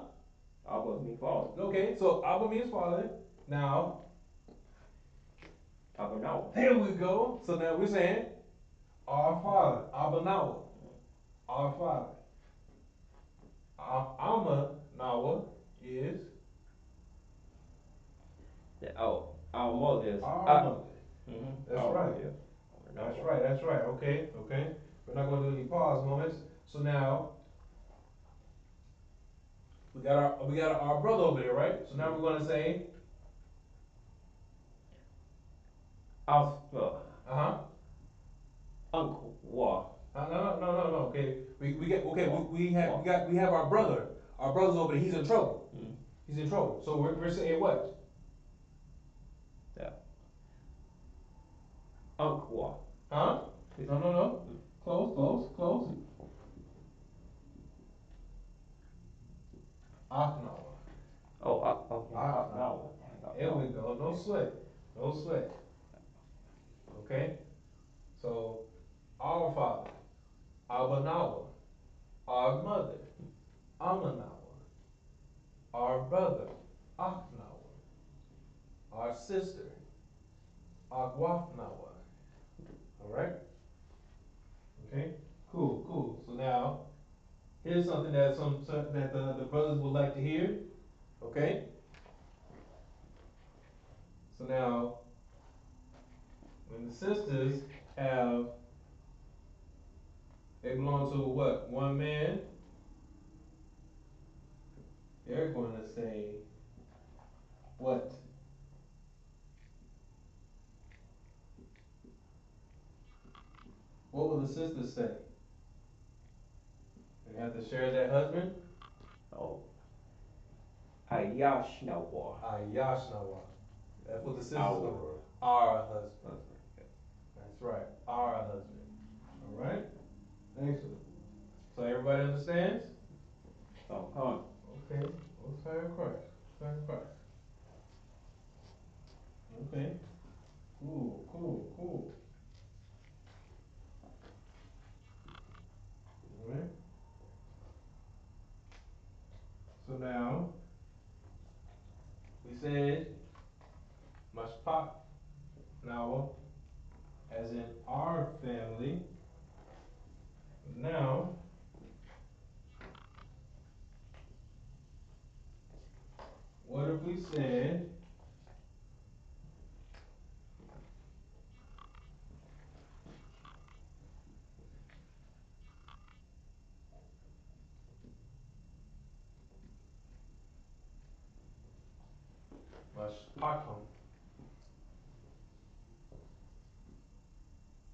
Abba means father. Okay. So Abba means father. Now, Abanawa. There we go. So now we're saying, our Father, Abanawa, our Father. Amanawa is Our mother is. our mother. That's right. That's right, that's right. Okay, okay. We're not going to do any pause moments. So now, we got our brother over there, right? So now we're going to say, uh-huh. Uncle. What? No. Okay, we have our brother. Our brother's over there. He's in trouble. He's in trouble. So we're saying what? Yeah. Uncle. What? Huh? No. Close. Achnawa. Achnawa. There we go. No sweat. Okay. So our father, Abanawa, our mother, Amanawa, our brother, Achnawa, our sister, Akwafnawa. All right? Okay? Cool. So now, here's something that the brothers would like to hear. Okay? So now, when the sisters they belong to what? One man, they're going to say, what? What will the sisters say? They have to share that husband? Ayashnawa. That's what the sisters say. Our husband. That's right. Our husband. All right? Excellent. So everybody understands? Okay. Most high Christ. Okay. Cool. All right. So now, we said, Mashpak now, as in our family. Now, what if we said, Mashpakum?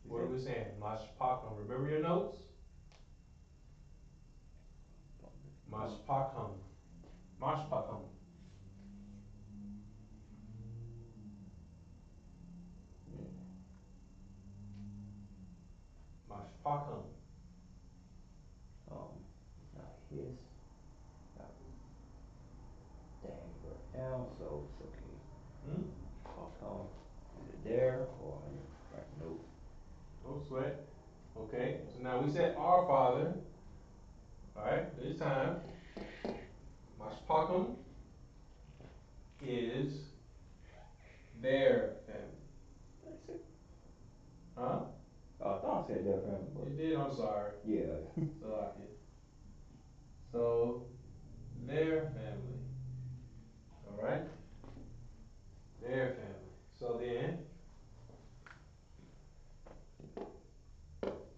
What are we saying? Mashpakum. Remember your notes? Mashpakum. Mashpakum. Mashpakum. Now his. Dang, right now, so it's okay. Is it there or I need to write a note? No sweat. Okay, so now we said our Father. Alright, this time, Mashpakum is their family. That's it. Huh? Oh, I thought I said their family, but. You did, I'm sorry. Yeah. So, their family. Alright? Their family. So then,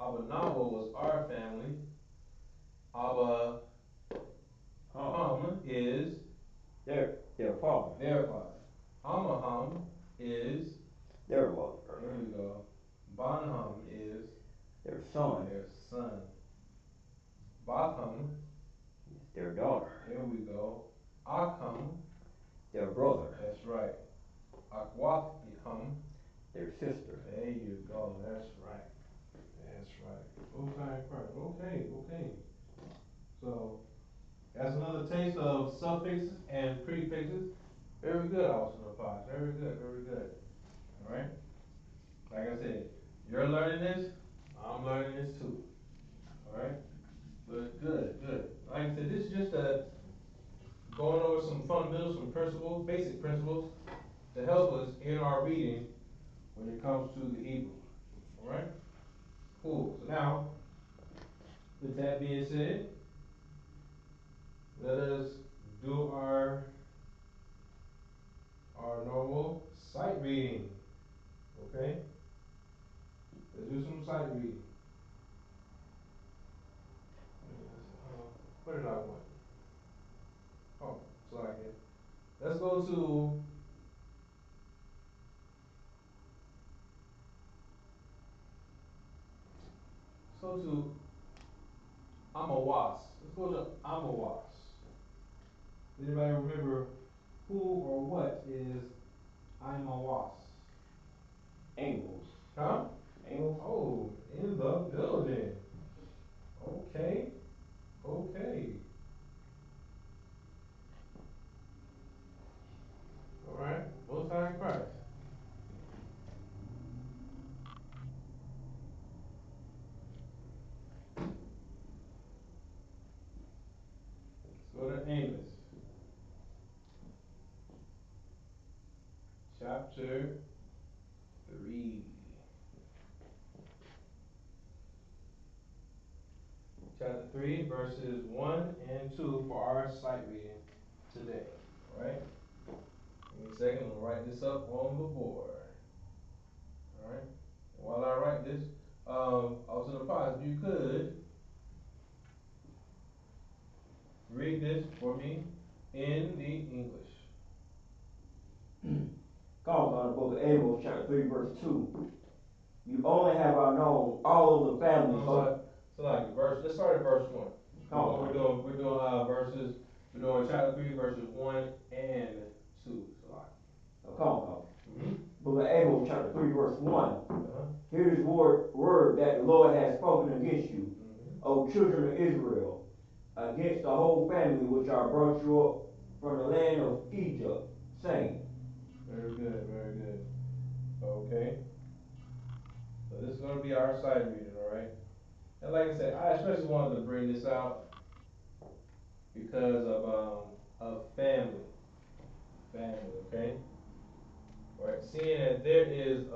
Abanawa was our family. Abba Ham is their father. Their father. Amaham is Their mother. There we go. Banham is their son. Their son. Batham Their daughter. There we go. Akham their brother. That's right. Akwatham their sister. There you go. That's right. Okay. So that's another taste of suffixes and prefixes. Very good, Austin. Very good. All right. Like I said, you're learning this. I'm learning this too. All right. But good. Like I said, this is just going over some fundamentals, some principles, basic principles to help us in our reading when it comes to the Hebrews. Alright? Cool. So now, with that being said, let us do our normal sight reading. Okay? Let's do some sight reading. What did I want? Oh, so I can. Let's go to Amawas. Let's go to Amawas. Anybody remember who or what is Amawas? Amos. Huh? Amos? Oh, in the building. Okay. Okay. Alright. Most High in Christ. Let's go to Amos. Chapter 3. Chapter 3, verses 1 and 2 for our sight reading today. Alright? Give me a second, I'm going to write this up on the board. Alright? While I write this, also the pause, if you could read this for me in the English. Comes out of the book of Amos, chapter 3, verse 2. You only have I known all of the families of. So like verse. Let's start at verse 1. Come We're doing verses. We're doing chapter 3, verses 1 and 2. So like. Come. Mm-hmm. Book of Amos, chapter 3, verse 1. Uh-huh. Hear this word that the Lord has spoken against you, O children of Israel, against the whole family which I brought you up from the land of Egypt, saying. Very good, very good. Okay. So this is going to be our side reading, all right? And like I said, I especially wanted to bring this out because of family. Family, okay? All right, seeing that there is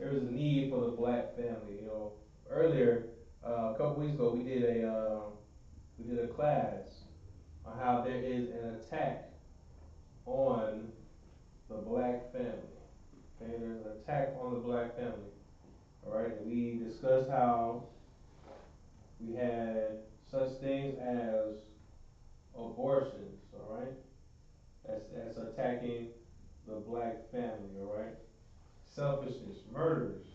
a need for the black family. You know, earlier, a couple weeks ago, we did a class on how there is an attack on the black family. Okay, there's an attack on the black family. All right, and we discussed how we had such things as abortions. All right, that's attacking the black family. All right, selfishness, murders,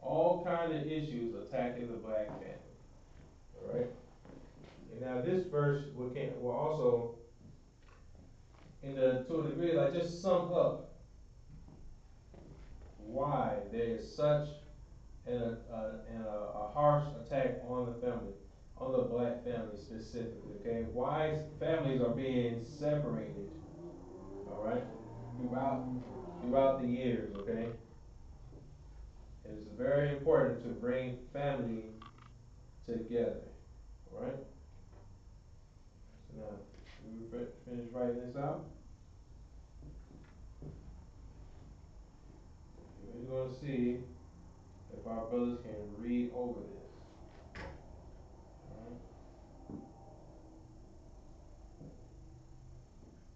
all kind of issues attacking the black family. All right, and now this verse will also, to a degree, like just sum up why there is such a harsh attack on the family, on the black family specifically. Okay, why families are being separated. All right, throughout the years. Okay, and it's very important to bring family together. All right. So now we finish writing this out. We're going to see if our brothers can read over this. Alright?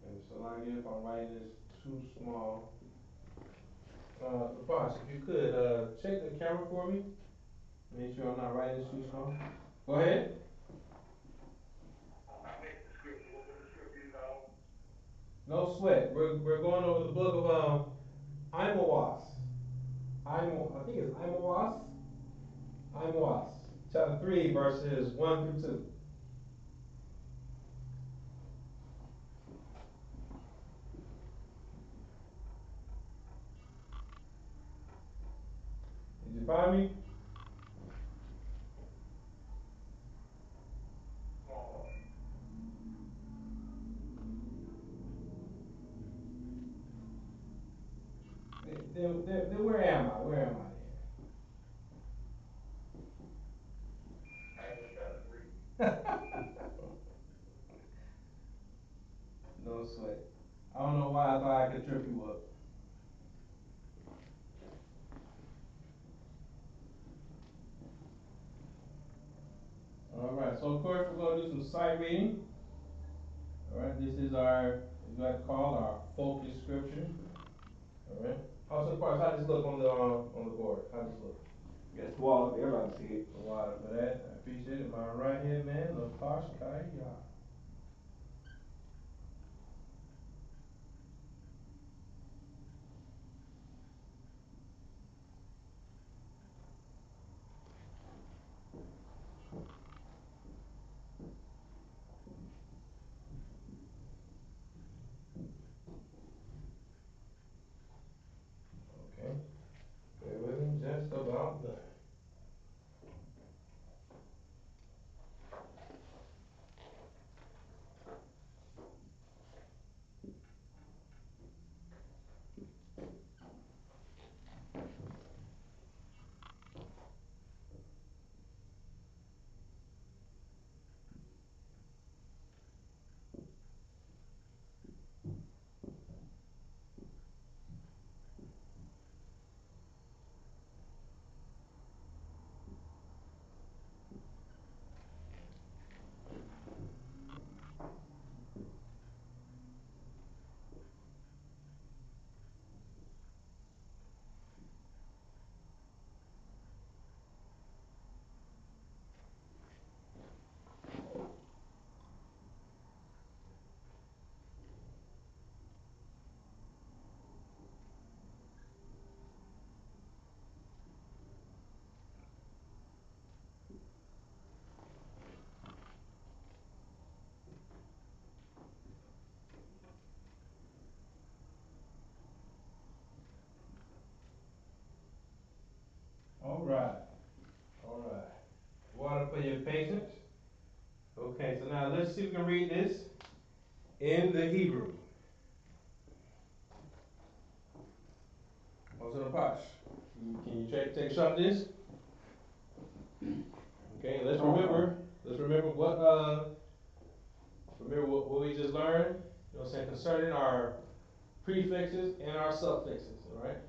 And so like if I'm writing this too small. The boss, if you could check the camera for me. Make sure I'm not writing this too small. Go ahead. I missed the scripture. What was the scripture you called? No sweat. We're going over the book of Imawas. I think it's Imawas. Imawas. Chapter 3, verses 1 through 2. Did you find me? Then where am I? Where am I then? No sweat. I don't know why I thought I could trip you up. sight reading. All right, this is our, as you like to call, our focus scripture. All right. Also, Parks, how does this look on the board? How does this look? Yes, well, everybody can see it. A water for that. I appreciate it. My right hand man, Lapash Kaya. Okay. Bear with me just about done. All right. All right. Water for your patience. Okay, so now let's see if we can read this in the Hebrew. Also the Pash. Can you take a shot at this? Okay, let's remember what we just learned, you know what I'm saying, concerning our prefixes and our suffixes, all right?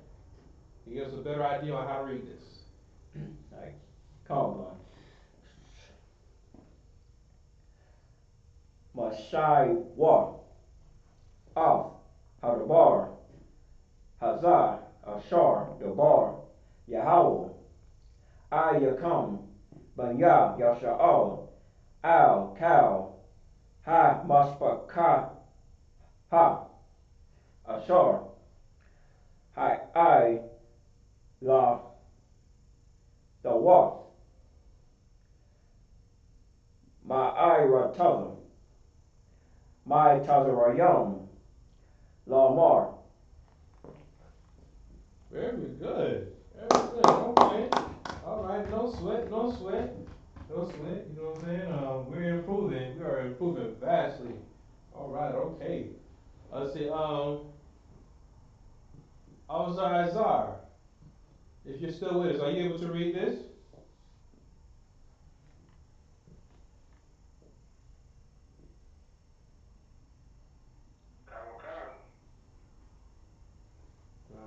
It gives us a better idea on how to read this. Like, hold on. Mashai wa off Hadabar Hazar Ashar Dabar Yahweh Ayakam Banya Yasha'al Al Kal Ha Maspaka Ha Ashar Hi I La the Wath Ma I Ratazam My Tazarayam La Mar. Very good. Very good. Okay. All right. No sweat. No sweat. No sweat. You know what I'm saying? We're improving. We are improving vastly. All right. Okay. Let's see. Azar. If you're still with us, are you able to read this?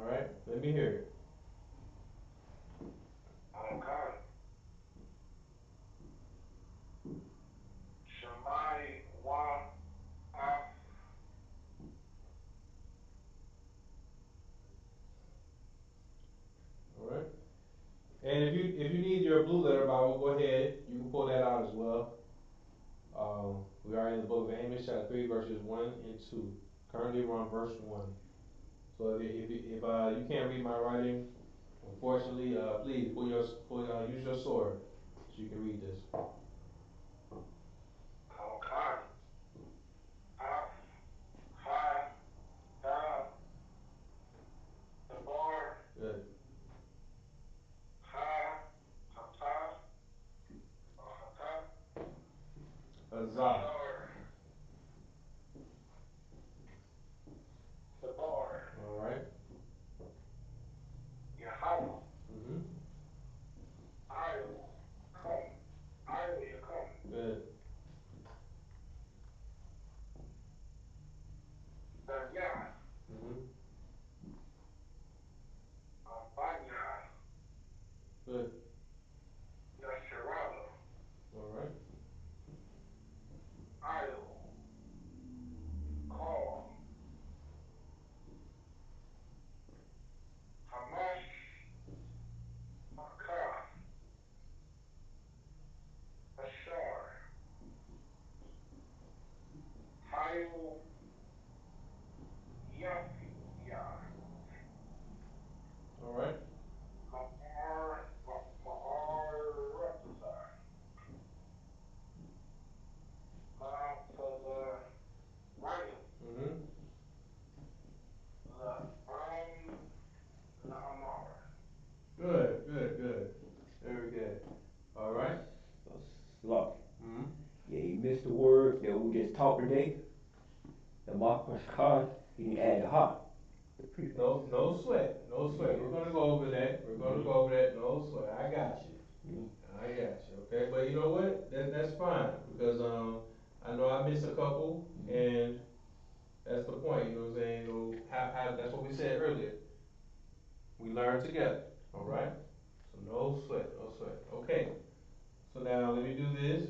All right. Let me hear it. All right. And if you need your blue letter Bible, go ahead. You can pull that out as well. We are in the book of Amos, chapter 3, verses 1 and 2. Currently, we're on verse 1. So if you can't read my writing, unfortunately, please use your sword so you can read this. Good. Azar. All right. Mm-hmm. Ha, he didn't add the ha. No sweat, no sweat. We're gonna go over that. We're gonna go over that. No sweat. I got you. I got you. Okay, but you know what? That's fine because I know I missed a couple, and that's the point. You know what I'm saying? You know, that's what we said earlier. We learn together. All right. So no sweat, no sweat. Okay. So now let me do this.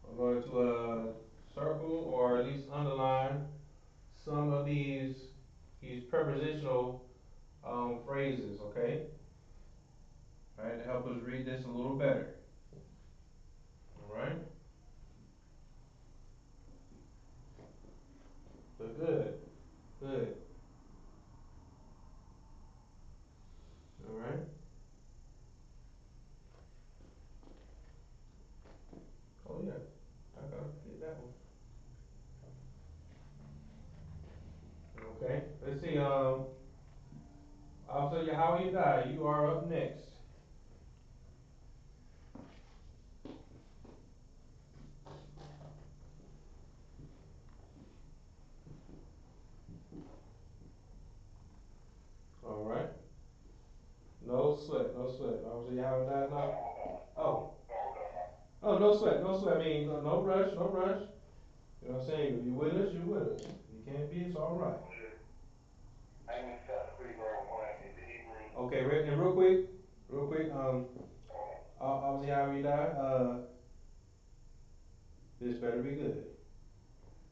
I'm going to circle or at least underline some of these prepositional phrases, okay? All right, to help us read this a little better. All right? But good, good. All right? Oh yeah, I gotta get that one. Okay, let's see. I'll tell you how you die. You are up next. All right. No sweat, no sweat. I'll tell you how it dies now. Oh. Oh, no sweat, no sweat. I mean, no rush, no rush. You know what I'm saying? If you with us, you with us. If you can't be, it's all right. Okay, and real quick, obviously how we die, this better be good.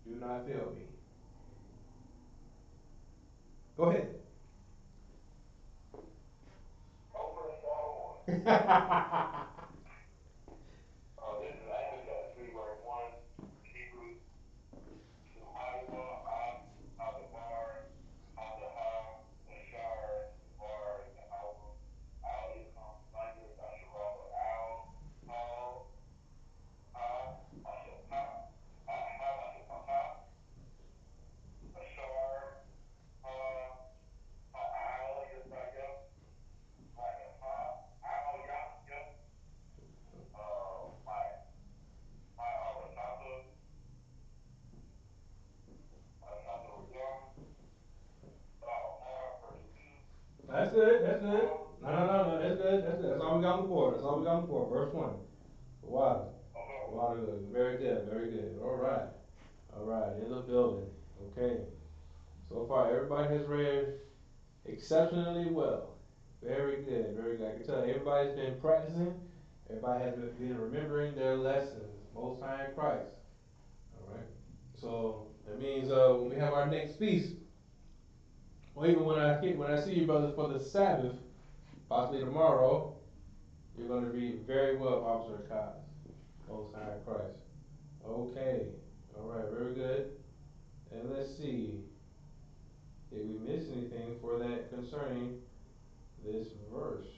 Do not fail me. Go ahead. That's good, that's good. No, that's good, that's good. That's all we got on the board. That's all we got on the board. Verse 1. Water. Water good. Very good, very good. All right. All right, in the building. Okay. So far, everybody has read exceptionally well. Very good, very good. I can tell everybody's been practicing. Everybody has been remembering their lessons. Most High in Christ. All right. So that means when we have our next feast, or even when I see you brothers for the Sabbath, possibly tomorrow, you're going to read very well, Officer Cox. Most High in Christ. Okay. All right. Very good. And let's see. Did we miss anything for that concerning this verse?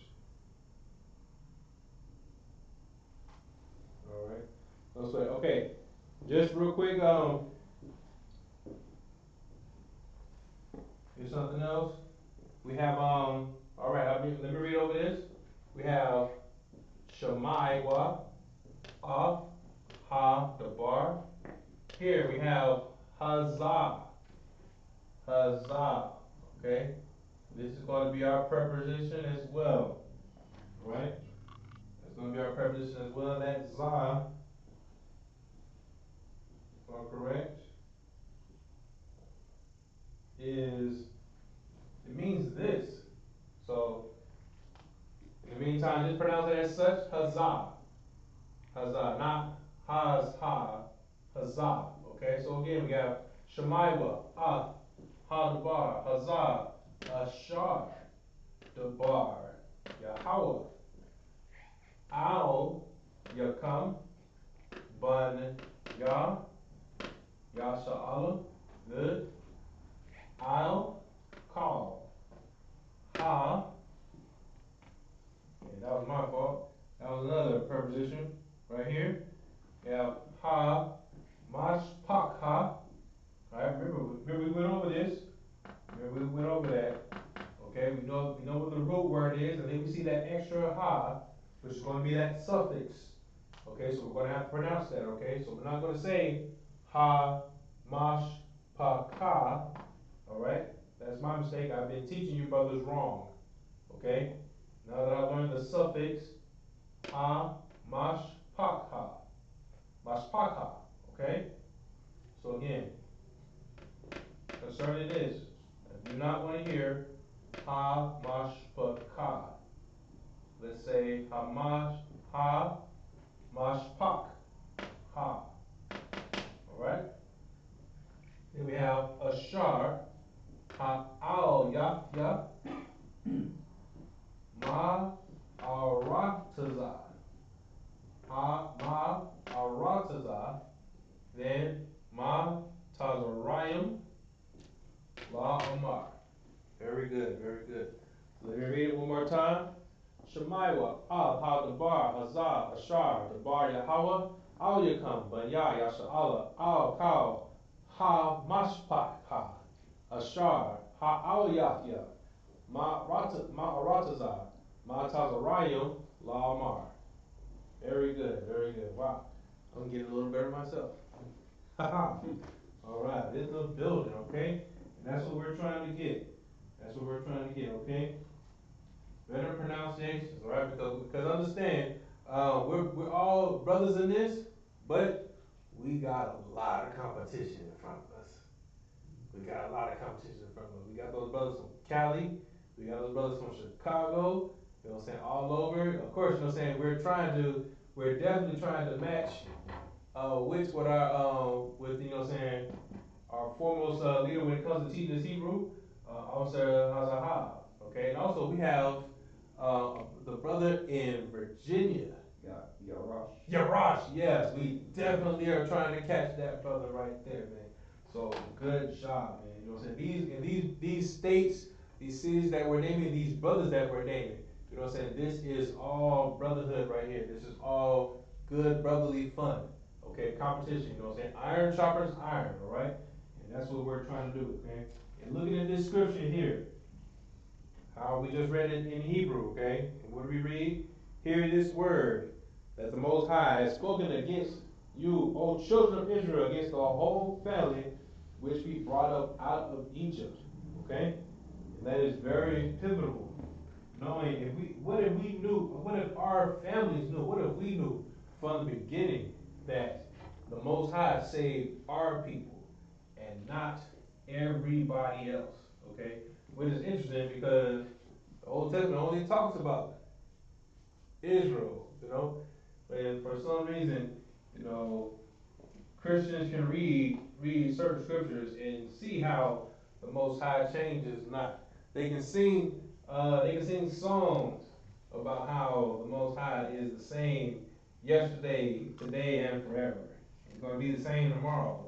All right. No sweat. Okay. Just real quick. Here's something else. We have all right. Let me read over this. We have Shemaiwa, Af, Ha, the bar. Here we have Hazah, Hazah. Okay. This is going to be our preposition as well. Right. It's going to be our preposition as well. That Zah. Correct. It means this. So, in the meantime, just pronounce it as such, Hazah. Hazah, not Haz-Ha, Hazah. Okay, so again, we have Shemaiwa, Ah, Ha-Dabar, Hazah, Ashar, Dabar, Yahweh, Al, Yakam, Ban, Yah, Yasha'Allah, good, Al, Call, Ha, and that was my fault. That was another preposition right here. We have Ha, Mashpakha. Alright, remember we went over this. Remember we went over that. Okay, we know what the root word is, and then we see that extra ha, which is going to be that suffix. Okay, so we're going to have to pronounce that. Okay, so we're not going to say ha, mash, All right? That's my mistake. I've been teaching you brothers wrong. Okay? Now that I've learned the suffix ha, mashpaka. Mashpaka. Okay? So again, concerning this, I do not want to hear ha, mashpaka. Let's say ha, mashpak. Ha. Alright? Then we have ashar, ha, al, ya, ma, arataza. Ha, ma, arataza. Then ma, tazarayim, la, amar. Very good, very good. Let me read it one more time. Shemaiwa, al, ha, dabar, hazah, ashar, dabar, Yahweh, al, yakam, banya, yasha'ala, al, kal, ha, mashpak, ha, ashar, ha, al, yahya, ma, aratazah, ma, tazarayim, la, amar. Very good, very good. Wow. I'm getting a little better myself. All right, it's a building, okay? And that's what we're trying to get. That's what we're trying to get, okay? Better pronunciations, all right? Because understand, we're all brothers in this, but we got a lot of competition in front of us. We got a lot of competition in front of us. We got those brothers from Cali. We got those brothers from Chicago. You know what I'm saying? All over. Of course, you know what I'm saying? We're definitely trying to match with our, with, you know what I'm saying, our foremost leader when it comes to teaching this Hebrew, Officer Hazahab. Okay, and also we have the brother in Virginia. Yarash, yes, we definitely are trying to catch that brother right there, man. So good job, man. You know what I'm saying? These states, these cities that we're naming, these brothers that we're naming, you know what I'm saying? This is all brotherhood right here. This is all good brotherly fun. Okay, competition, you know what I'm saying? Iron sharpens iron, all right? And that's what we're trying to do, okay? And looking at this scripture here, how we just read it in Hebrew, okay? And what do we read? Hear this word that the Most High has spoken against you, O children of Israel, against the whole family which we brought up out of Egypt, okay? And that is very pivotal. Knowing what if we knew, what if our families knew, what if we knew from the beginning that the Most High saved our people and not everybody else, okay? Which is interesting because the Old Testament only talks about Israel, you know? And for some reason, you know, Christians can read certain scriptures and see how the Most High changes not. They can sing songs about how the Most High is the same yesterday, today, and forever. It's going to be the same tomorrow.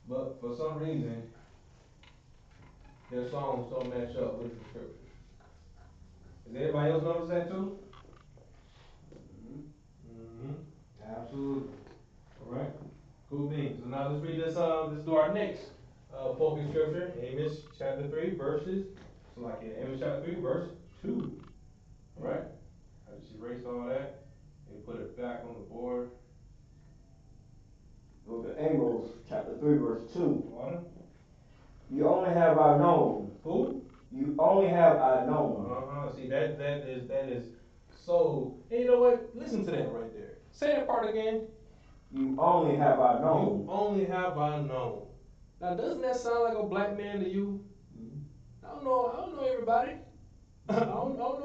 But for some reason, their songs don't match up with the scriptures. Does anybody else notice that too? Absolutely. All right. Cool beans. So now let's read this. Let's do our next focus scripture. Amos chapter 3 verses. So like in Amos chapter 3 verse 2. All right. I just erased all that and put it back on the board. Go to Amos chapter 3 verse 2. Water. You only have I known. Who? You only have I known. See that is so. And you know what? Listen to that right there. Say that part again. You only have I known. You only have I known. Now doesn't that sound like a black man to you? I don't know everybody. I don't know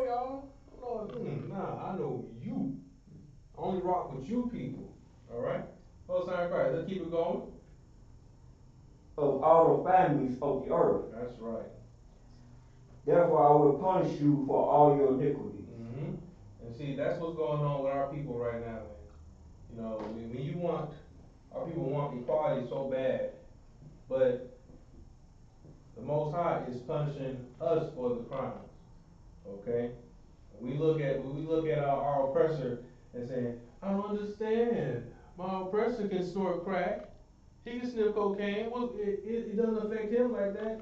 y'all. I know you. I only rock with you people. Alright? Oh, sorry, Christ. Let's keep it going. Of all the families of the earth. That's right. Therefore I will punish you for all your iniquities. Mm-hmm. And see, that's what's going on with our people right now, man. You know, when you want, our people want equality so bad, but the Most High is punishing us for the crimes. Okay? When we look at our oppressor and saying, I don't understand. My oppressor can snort crack. He can sniff cocaine. Well, it doesn't affect him like that.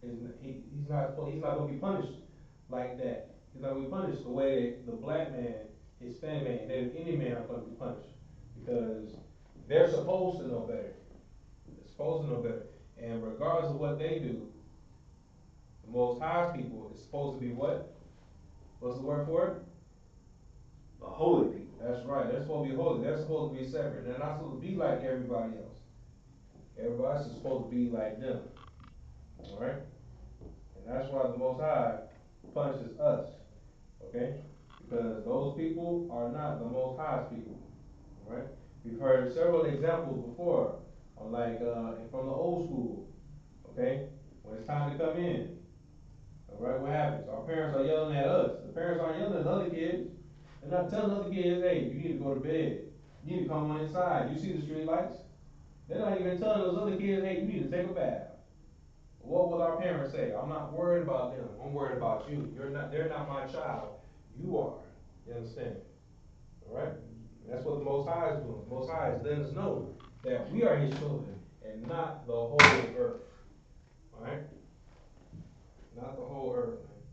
He's not going to be punished like that. He's not going to be punished the way the black man, Hispanic man, Native Indian man are going to be punished. Because they're supposed to know better. They're supposed to know better. And regardless of what they do, the Most High's people is supposed to be what? What's the word for it? The holy people. That's right. They're supposed to be holy. They're supposed to be separate. They're not supposed to be like everybody else. Everybody else is supposed to be like them. Alright? And that's why the Most High punishes us. Okay? Because those people are not the Most High's people. Alright? We've heard several examples before, from the old school. Okay? When it's time to come in. Alright, what happens? Our parents are yelling at us. The parents aren't yelling at the other kids. They're not telling other kids, hey, you need to go to bed. You need to come on inside. You see the street lights? They're not even telling those other kids, hey, you need to take a bath. What will our parents say? I'm not worried about them. I'm worried about you. They're not my child. You are. You understand? Alright? That's what the Most High is doing. The Most High is letting us know that we are His children and not the whole earth. Alright? Not the whole earth, man.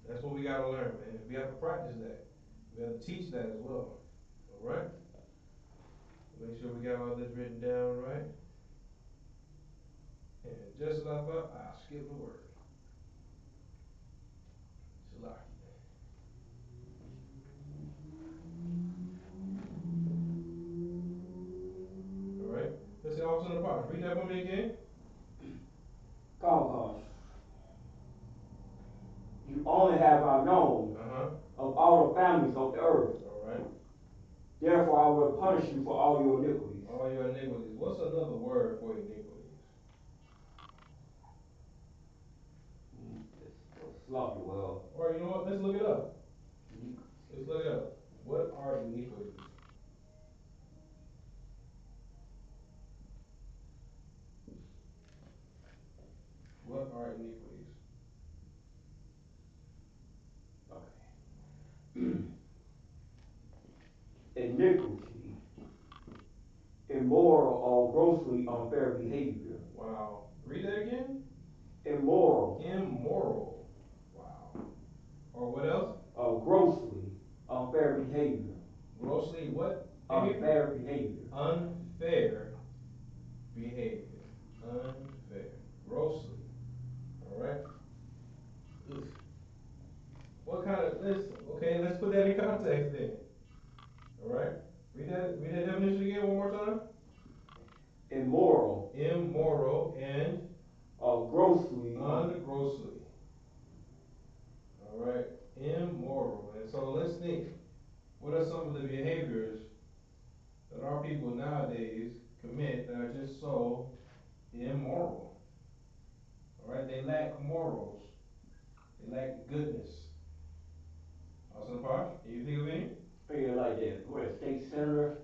That's what we gotta learn, man. We have to practice that. We have to teach that as well. Alright? Make sure we got all this written down, right? And just as I thought, I skipped a word. Shalaki. Alright? Let's see, officer in the box. Read that for me again. Cause you only have I known of all the families of the earth. Alright. Therefore I will punish you for all your iniquities. All your iniquities. What's another word for iniquities? Sloppy, well. Or you know what? Let's look it up. Let's look it up. What are iniquities? What are iniquities? Okay. Iniquity, immoral or grossly unfair behavior. Wow. Read that again. Immoral. Immoral. Wow. Or what else? Grossly unfair behavior. Grossly what? Unfair behavior. Unfair behavior. Unfair. Grossly. Alright? What kind of, let's put that in context then. Alright? Read that definition again one more time. Immoral. Immoral and grossly. Grossly. Alright? Immoral. And so let's think. What are some of the behaviors that our people nowadays commit that are just so immoral? Alright? They lack morals. They lack goodness. Awesome part? Can you think of any? Yeah, like that. What a state senator.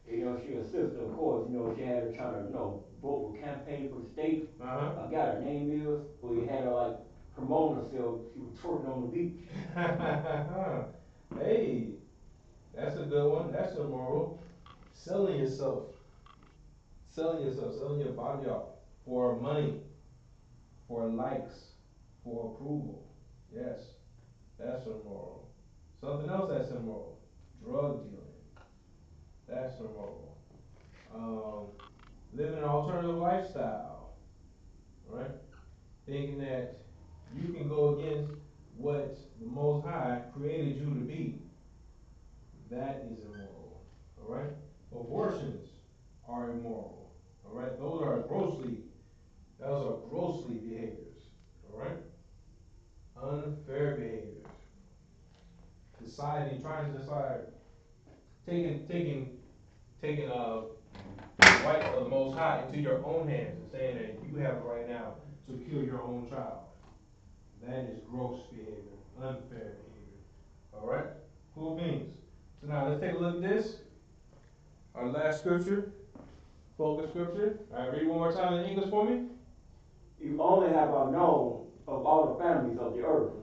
She a sister, of course. She had her trying to, vote for campaign for the state. I got her name is. We had her like promoting herself. She was twerking on the beach. Hey, that's a good one. That's immoral. Selling yourself. Selling your body off for money, for likes, for approval. Yes, that's immoral. Something else that's immoral. Drug dealing. That's immoral. Living an alternative lifestyle. Right? Thinking that you can go against what the Most High created you to be. That is immoral. Alright? Abortions are immoral. Alright? Those are grossly behaviors. Alright? Unfair behaviors. Trying to decide, taking the right of the Most High into your own hands and saying that you have the right now to kill your own child. That is gross behavior, unfair behavior. Alright? Cool beans. So now let's take a look at this. Our last scripture, focus scripture. Alright, read one more time in English for me. You only have I known of all the families of the earth.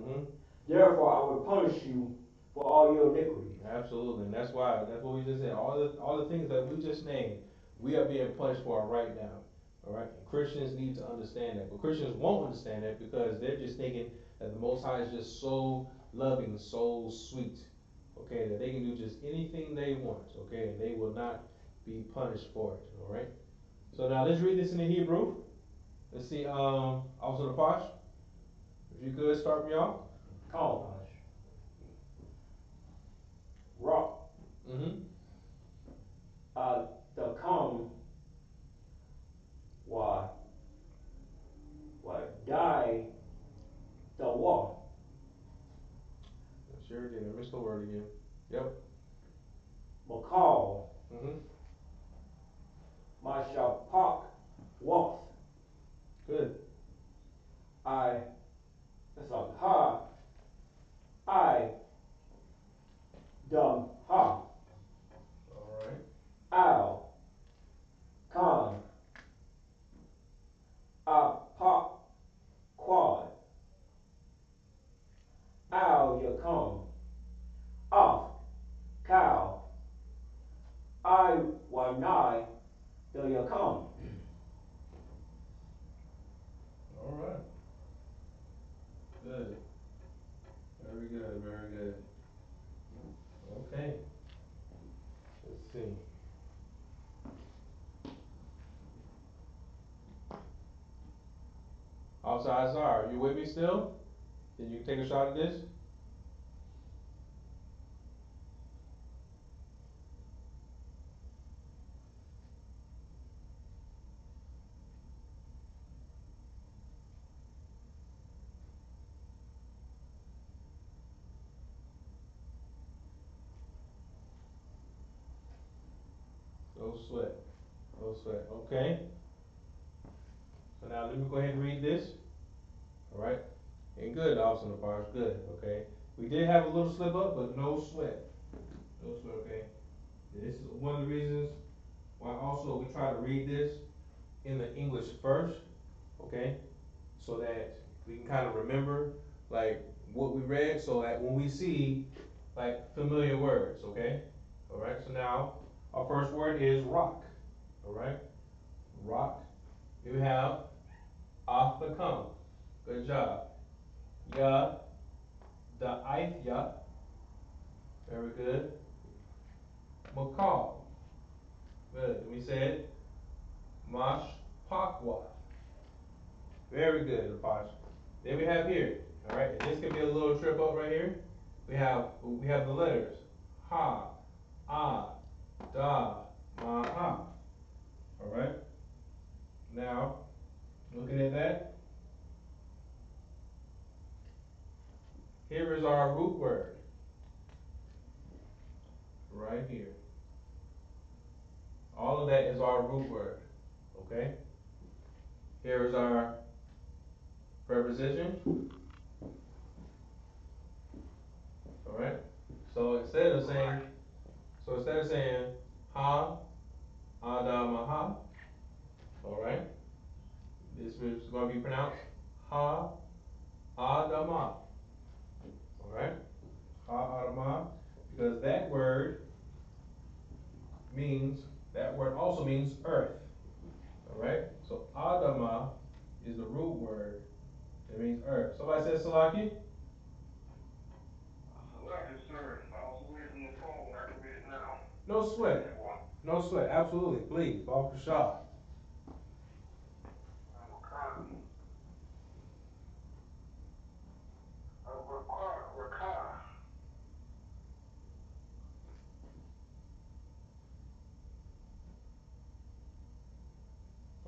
Therefore I will punish you for all your iniquities. Absolutely, and that's what we just said. All the things that we just named, we are being punished for right now. Alright? And Christians need to understand that. But Christians won't understand that because they're just thinking that the Most High is just so loving, so sweet. Okay, that they can do just anything they want, okay, and they will not be punished for it. Alright? So now let's read this in the Hebrew. Let's see, also the Posh. If you could start me off. Call. Rock. Mm-hmm. The come. Why die the war. Sure did. I missed the word again. Yep. McCall. Mm-hmm. My shall park was. Good. It's like ha. I dum ha. All right. Ow. Con. Pop quad. Ow you come. Off. Cow. I wanai do you come. All right. Good. Very good. Very good. Okay. Let's see. Officer Azar, are you with me still? Can you take a shot at this? No sweat. No sweat. Okay. So now let me go ahead and read this. All right. And good, Officer Navarre. Good. Okay. We did have a little slip up, but no sweat. No sweat. Okay. This is one of the reasons why also we try to read this in the English first. Okay. So that we can kind of remember like what we read, so that when we see like familiar words. Okay. All right. So now our first word is rock. All right. Rock. Here we have off the come. Good job. Ya, the ya. Very good. McCall. Good. And we said Mosh Pakwa. Very good, Apache. Then we have here. All right. And this could be a little trip up right here. We have the letters ha, ah, da, ma, ha. All right. Now, looking at that, here is our root word. Right here. All of that is our root word. Okay? Here is our preposition. All right? So instead of saying ha, adamaha, all right? This is going to be pronounced ha, adama. All right? Ha, adama, because that word also means earth. All right? So adama is the root word that means earth. Somebody says Salaki? Salaki, sir. I was away from the phone. I can read it now. No sweat. No sweat. Absolutely. Please. Baal Kashah.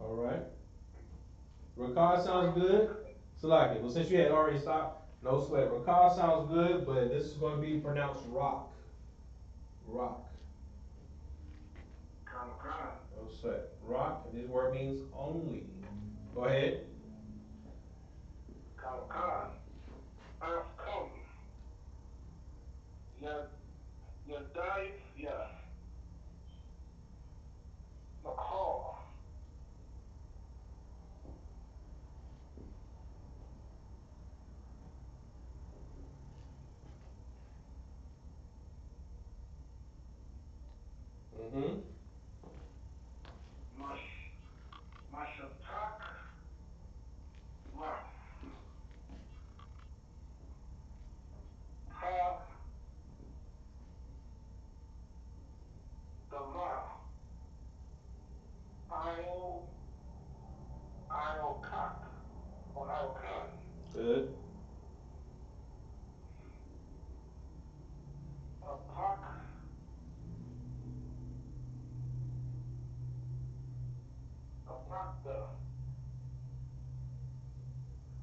All right. Rakah sounds good. Salaki. Well, since you had already stopped, no sweat. Rakah sounds good, but this is going to be pronounced rock. Rock. No sweat. Rock, and this word means only. Go ahead. Mm-hmm.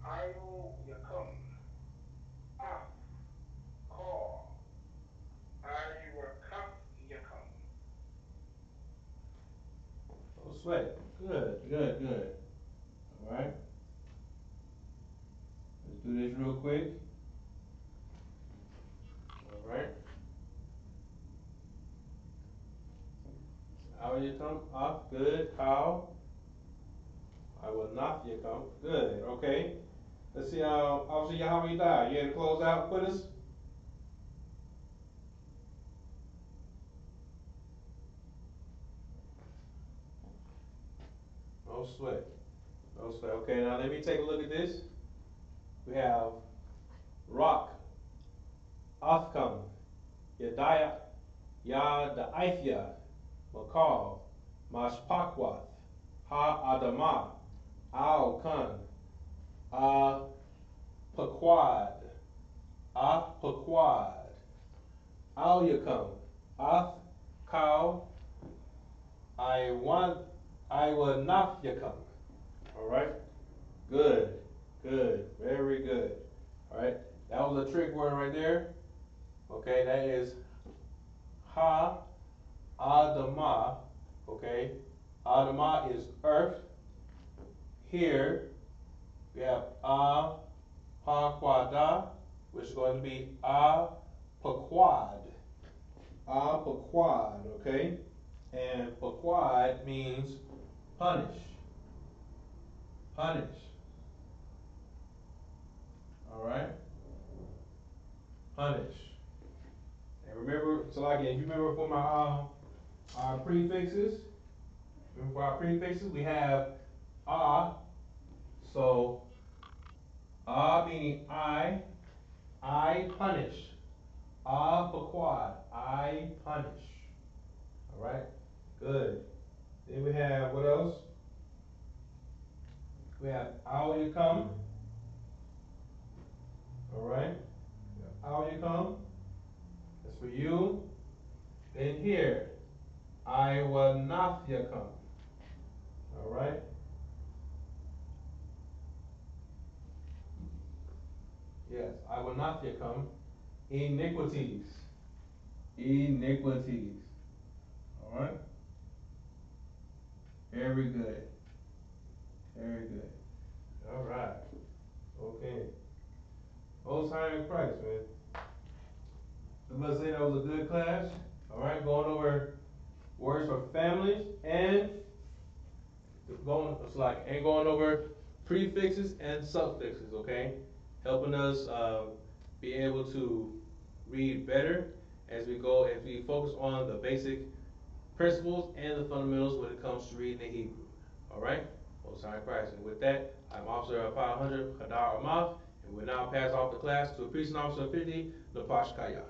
I.S.U.P.K. Call. I.S.U.P.K. Oh, sweat. Good, good, good. All right. Let's do this real quick. All right. How you come up? Good. How? I will not you come. Good. Okay. Let's see how. I'll see how we die. You had to close out with us. No sweat. No sweat. Okay. Now let me take a look at this. We have rock, Othcom, Yadaya, Yadaithya, Makal, Mashpakwath, Ha Adama, Al Khan, Paquad, Paquad, Al Yakam, Ath Cow, I will not Yakam. All right? Good, good, very good. All right? That was a trick word right there. Okay, that is Ha Adama. Okay? Adama is earth. Here we have Paquada, which is going to be Paquad. Paquad, okay? And Paquad means punish. Punish. Alright? Punish. And remember, so like if you remember for my our prefixes, remember for our prefixes, we have so meaning I punish. Paquad, I punish. Alright? Good. Then we have, what else? We have how you come. Alright? How you come. That's for you. Then here, I will not you come. Alright? Yes, I will not you come. Iniquities. Iniquities. Alright? Very good. Very good. Alright. Okay. Most High in Christ, man. So let's say that was a good class. Alright, going over words for families and going over prefixes and suffixes, okay? Helping us be able to read better as we focus on the basic principles and the fundamentals when it comes to reading the Hebrew. Alright? Most High Christ. And with that, I'm Officer of 500, Qadash Amath, and we'll now pass off the class to a Priest and Officer of 50, Napash Kaya.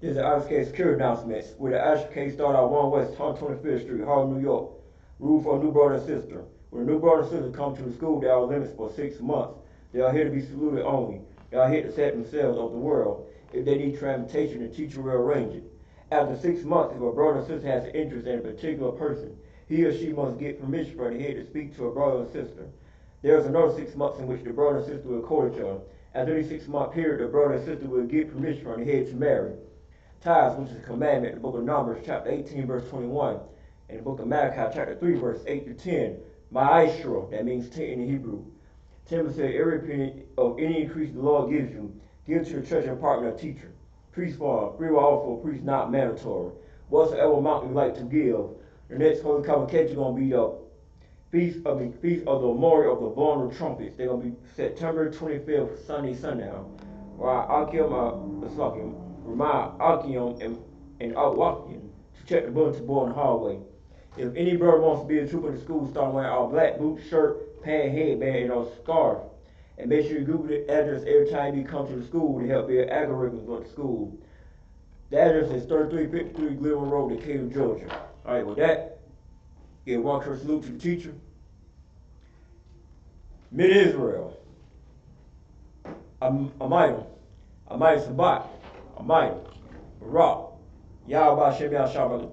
This is the I.S.U.P.K. security announcements. Where the I.S.U.P.K. start out 1 West 125th Street, Harlem, New York. Rule for a new brother and sister. When a new brother and sister come to the school, they are limits for 6 months. They are here to be saluted only. They are here to set themselves of the world. If they need transportation, the teacher will arrange it. After 6 months, if a brother or sister has an interest in a particular person, he or she must get permission from the head to speak to a brother or sister. There is another 6 months in which the brother and sister will court each other. After the 6-month period, the brother and sister will get permission from the head to marry. Tithes, which is a commandment, the book of Numbers, chapter 18, verse 21, and the book of Malachi, chapter 3, verse 8 to 10. Ma'ashra, that means 10 in Hebrew. 10% every penny of any increase the Lord gives you, give to the church and partner or teacher. Priest farm, free will offer for priest not mandatory. Whatsoever amount you like to give. The next holy convocation is going to be the Feast of the Memorial of the Blowing of Trumpets. They're going to be September 25th, sundown. Remind Akim and Outwakian to check the bulletin board in the hallway. If any brother wants to be a trooper in the school, start wearing our black boots, shirt, pant, headband, and a scarf. And make sure you Google the address every time you come to the school to help build algorithms for the school. The address is 3353 Glenville Road, Decatur, Georgia. Alright, with that, give one church salute to the teacher. Mid Israel. Amayim. Amayim Sabat. Amayim. Barak. Yahweh Shem Yahshua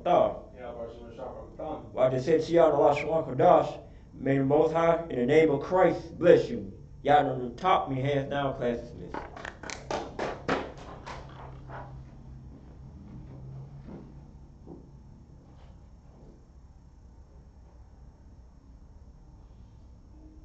While they said to y'all the Lashawan Qadash, may the Most High, in the name of Christ, bless you. Y'all know the top, me hands down, class dismissed.